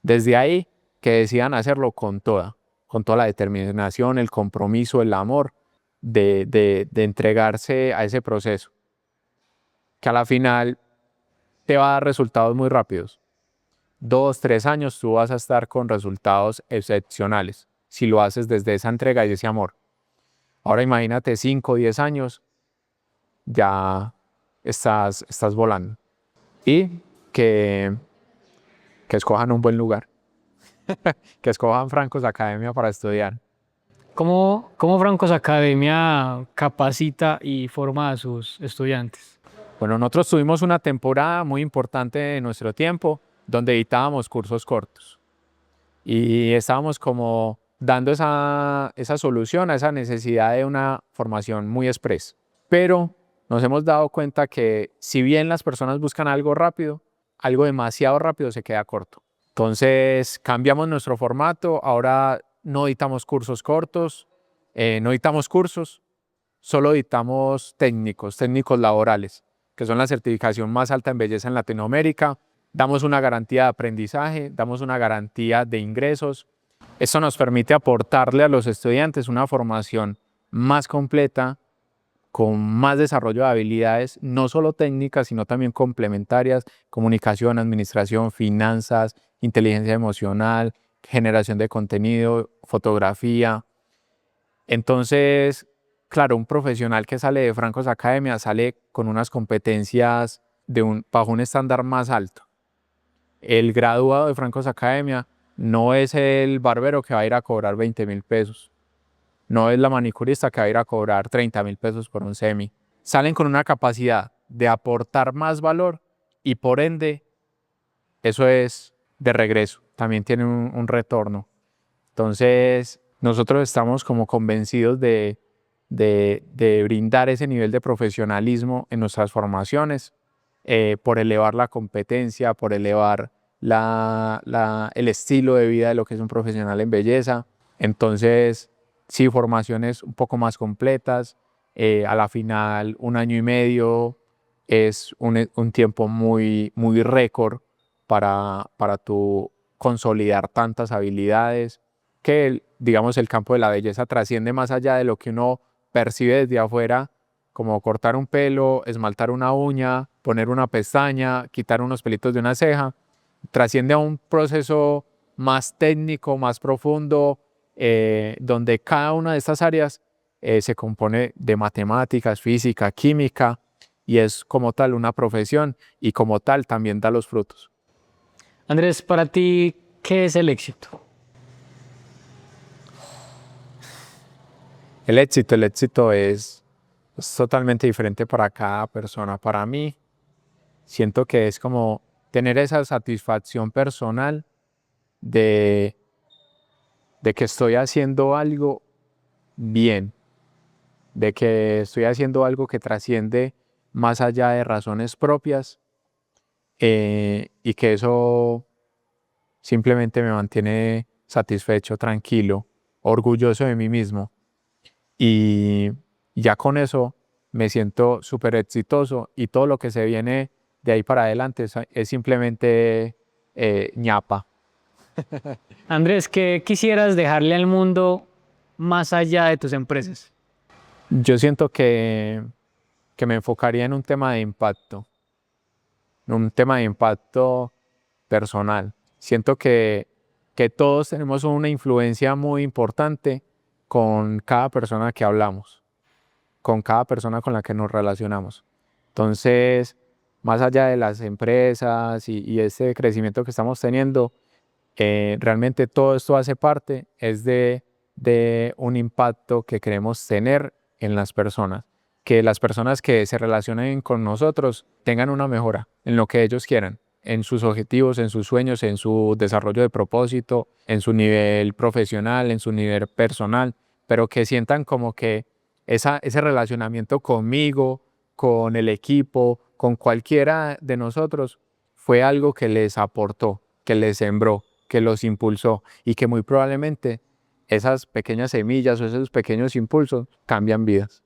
Desde ahí que decidan hacerlo con toda la determinación, el compromiso, el amor de entregarse a ese proceso, que a la final te va a dar resultados muy rápidos. 2, 3 años tú vas a estar con resultados excepcionales si lo haces desde esa entrega y ese amor. Ahora imagínate 5, 10 años, ya estás volando. Y que escojan un buen lugar, que escojan Francos Academia para estudiar. ¿Cómo Francos Academia capacita y forma a sus estudiantes? Bueno, nosotros tuvimos una temporada muy importante de nuestro tiempo donde editábamos cursos cortos y estábamos como dando esa solución a esa necesidad de una formación muy express. Pero nos hemos dado cuenta que si bien las personas buscan algo rápido, algo demasiado rápido se queda corto. Entonces cambiamos nuestro formato, ahora no editamos cursos cortos, no editamos cursos, solo editamos técnicos laborales, que son la certificación más alta en belleza en Latinoamérica. Damos una garantía de aprendizaje, damos una garantía de ingresos. Esto nos permite aportarle a los estudiantes una formación más completa, con más desarrollo de habilidades, no solo técnicas, sino también complementarias, comunicación, administración, finanzas, inteligencia emocional, generación de contenido, fotografía. Entonces, claro, un profesional que sale de Francos Academia sale con unas competencias bajo un estándar más alto. El graduado de Francos Academia no es el barbero que va a ir a cobrar 20.000 pesos. No es la manicurista que va a ir a cobrar 30.000 pesos por un semi. Salen con una capacidad de aportar más valor y por ende eso es de regreso. También tiene un retorno. Entonces nosotros estamos como convencidos de brindar ese nivel de profesionalismo en nuestras formaciones por elevar la competencia, por elevar el estilo de vida de lo que es un profesional en belleza. Entonces, sí, formaciones un poco más completas. A la final, 1 año y medio es un tiempo muy, muy récord para tu consolidar tantas habilidades que, digamos, el campo de la belleza trasciende más allá de lo que uno percibe desde afuera, como cortar un pelo, esmaltar una uña, poner una pestaña, quitar unos pelitos de una ceja. Trasciende a un proceso más técnico, más profundo, donde cada una de estas áreas se compone de matemáticas, física, química, y es como tal una profesión y como tal también da los frutos. Andrés, para ti, ¿qué es el éxito? El éxito es totalmente diferente para cada persona. Para mí, siento que es como tener esa satisfacción personal de que estoy haciendo algo bien, de que estoy haciendo algo que trasciende más allá de razones propias y que eso simplemente me mantiene satisfecho, tranquilo, orgulloso de mí mismo. Y ya con eso me siento súper exitoso y todo lo que se viene de ahí para adelante es simplemente ñapa. Andrés, ¿qué quisieras dejarle al mundo más allá de tus empresas? Yo siento que me enfocaría en un tema de impacto personal. Siento que todos tenemos una influencia muy importante con cada persona que hablamos, con cada persona con la que nos relacionamos. Entonces, más allá de las empresas y ese crecimiento que estamos teniendo, realmente todo esto hace parte es de un impacto que queremos tener en las personas, que las personas que se relacionen con nosotros tengan una mejora en lo que ellos quieran, en sus objetivos, en sus sueños, en su desarrollo de propósito, en su nivel profesional, en su nivel personal, pero que sientan como que ese relacionamiento conmigo, con el equipo, con cualquiera de nosotros, fue algo que les aportó, que les sembró, que los impulsó y que muy probablemente esas pequeñas semillas o esos pequeños impulsos cambian vidas.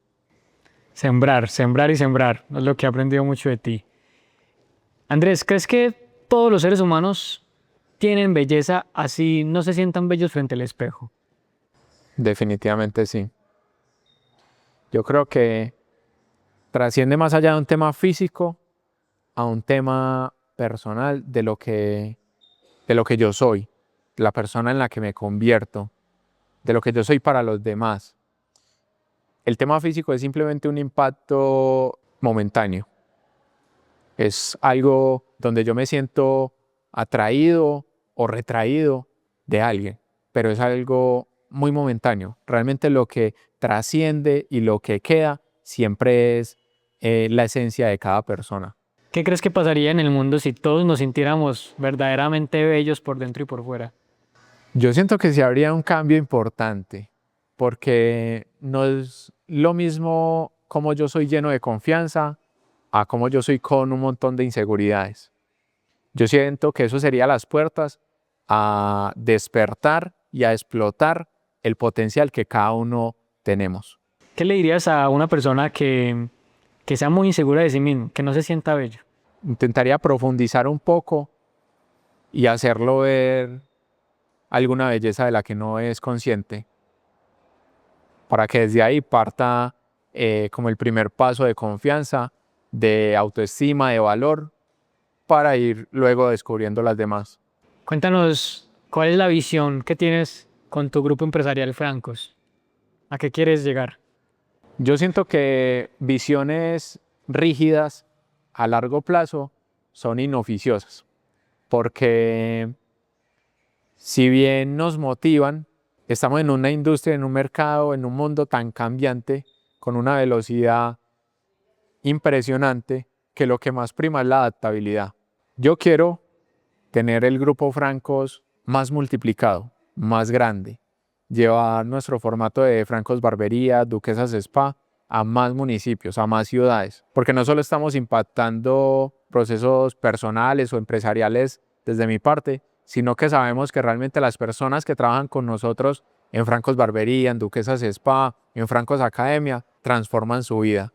Sembrar, sembrar y sembrar, es lo que he aprendido mucho de ti. Andrés, ¿crees que todos los seres humanos tienen belleza así no se sientan bellos frente al espejo? Definitivamente sí. Yo creo que trasciende más allá de un tema físico a un tema personal de lo que yo soy, la persona en la que me convierto, de lo que yo soy para los demás. El tema físico es simplemente un impacto momentáneo. Es algo donde yo me siento atraído o retraído de alguien, pero es algo muy momentáneo. Realmente lo que trasciende y lo que queda siempre es la esencia de cada persona. ¿Qué crees que pasaría en el mundo si todos nos sintiéramos verdaderamente bellos por dentro y por fuera? Yo siento que sí habría un cambio importante, porque no es lo mismo como yo soy lleno de confianza a como yo soy con un montón de inseguridades. Yo siento que eso sería las puertas a despertar y a explotar el potencial que cada uno tenemos. ¿Qué le dirías a una persona que sea muy insegura de sí mismo, que no se sienta bello? Intentaría profundizar un poco y hacerlo ver alguna belleza de la que no es consciente, para que desde ahí parta como el primer paso de confianza, de autoestima, de valor, para ir luego descubriendo las demás. Cuéntanos, ¿cuál es la visión que tienes con tu grupo empresarial Francos? ¿A qué quieres llegar? Yo siento que visiones rígidas a largo plazo son inoficiosas, porque si bien nos motivan, estamos en una industria, en un mercado, en un mundo tan cambiante, con una velocidad impresionante, que lo que más prima es la adaptabilidad. Yo quiero tener el grupo Francos más multiplicado, más grande, llevar nuestro formato de Francos Barbería, Duquesas Spa a más municipios, a más ciudades, porque no solo estamos impactando procesos personales o empresariales desde mi parte, sino que sabemos que realmente las personas que trabajan con nosotros en Francos Barbería, en Duquesas Spa, en Francos Academia, transforman su vida.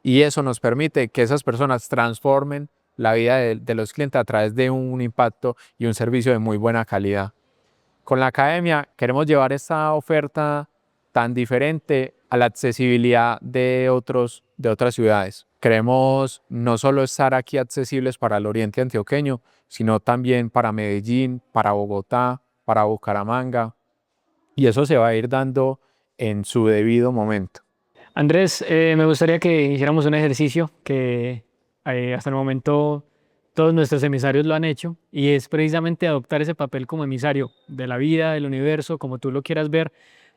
Y eso nos permite que esas personas transformen la vida de los clientes a través de un impacto y un servicio de muy buena calidad. Con la academia queremos llevar esta oferta tan diferente a la accesibilidad de otras ciudades. Queremos no solo estar aquí accesibles para el oriente antioqueño, sino también para Medellín, para Bogotá, para Bucaramanga. Y eso se va a ir dando en su debido momento. Andrés, me gustaría que hiciéramos un ejercicio que hasta el momento todos nuestros emisarios lo han hecho y es precisamente adoptar ese papel como emisario de la vida, del universo, como tú lo quieras ver,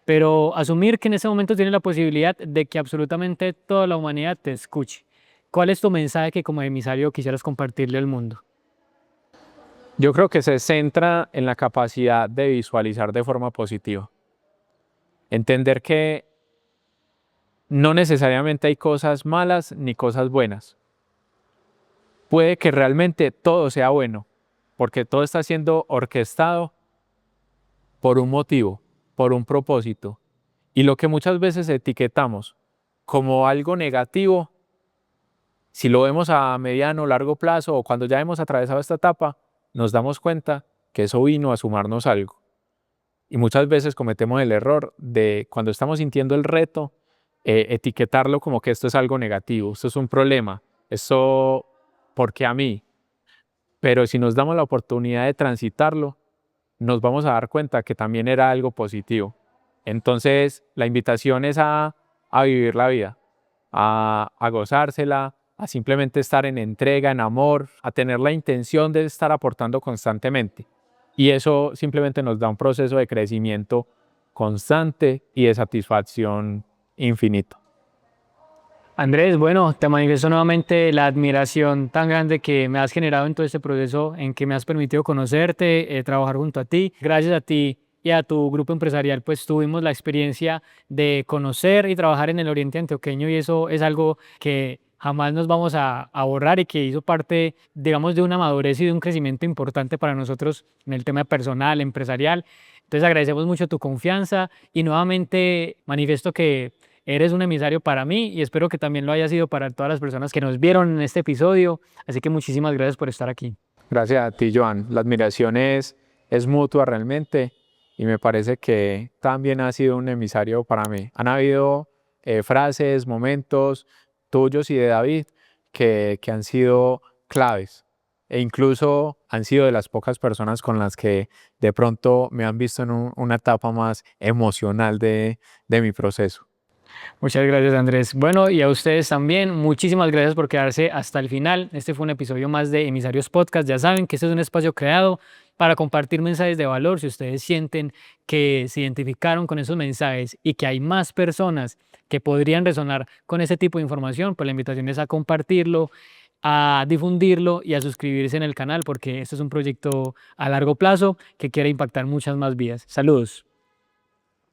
pero asumir que en ese momento tienes la posibilidad de que absolutamente toda la humanidad te escuche. ¿Cuál es tu mensaje que como emisario quisieras compartirle al mundo? Yo creo que se centra en la capacidad de visualizar de forma positiva. Entender que no necesariamente hay cosas malas ni cosas buenas. Puede que realmente todo sea bueno, porque todo está siendo orquestado por un motivo, por un propósito. Y lo que muchas veces etiquetamos como algo negativo, si lo vemos a mediano o largo plazo o cuando ya hemos atravesado esta etapa, nos damos cuenta que eso vino a sumarnos algo. Y muchas veces cometemos el error de cuando estamos sintiendo el reto, etiquetarlo como que esto es algo negativo, esto es un problema, esto, ¿por qué a mí? Pero si nos damos la oportunidad de transitarlo, nos vamos a dar cuenta que también era algo positivo. Entonces, la invitación es a vivir la vida, a gozársela, a simplemente estar en entrega, en amor, a tener la intención de estar aportando constantemente. Y eso simplemente nos da un proceso de crecimiento constante y de satisfacción infinito. Andrés, bueno, te manifiesto nuevamente la admiración tan grande que me has generado en todo este proceso, en que me has permitido conocerte, trabajar junto a ti. Gracias a ti y a tu grupo empresarial, pues tuvimos la experiencia de conocer y trabajar en el Oriente Antioqueño y eso es algo que jamás nos vamos a borrar y que hizo parte, digamos, de una madurez y de un crecimiento importante para nosotros en el tema personal, empresarial. Entonces agradecemos mucho tu confianza y nuevamente manifiesto que eres un emisario para mí y espero que también lo haya sido para todas las personas que nos vieron en este episodio. Así que muchísimas gracias por estar aquí. Gracias a ti, Joan. La admiración es mutua realmente y me parece que también has sido un emisario para mí. Han habido frases, momentos tuyos y de David que han sido claves e incluso han sido de las pocas personas con las que de pronto me han visto en una etapa más emocional de mi proceso. Muchas gracias, Andrés. Bueno, y a ustedes también, muchísimas gracias por quedarse hasta el final. Este fue un episodio más de Emisarios Podcast. Ya saben que este es un espacio creado para compartir mensajes de valor. Si ustedes sienten que se identificaron con esos mensajes y que hay más personas que podrían resonar con ese tipo de información, pues la invitación es a compartirlo, a difundirlo y a suscribirse en el canal porque este es un proyecto a largo plazo que quiere impactar muchas más vidas. Saludos.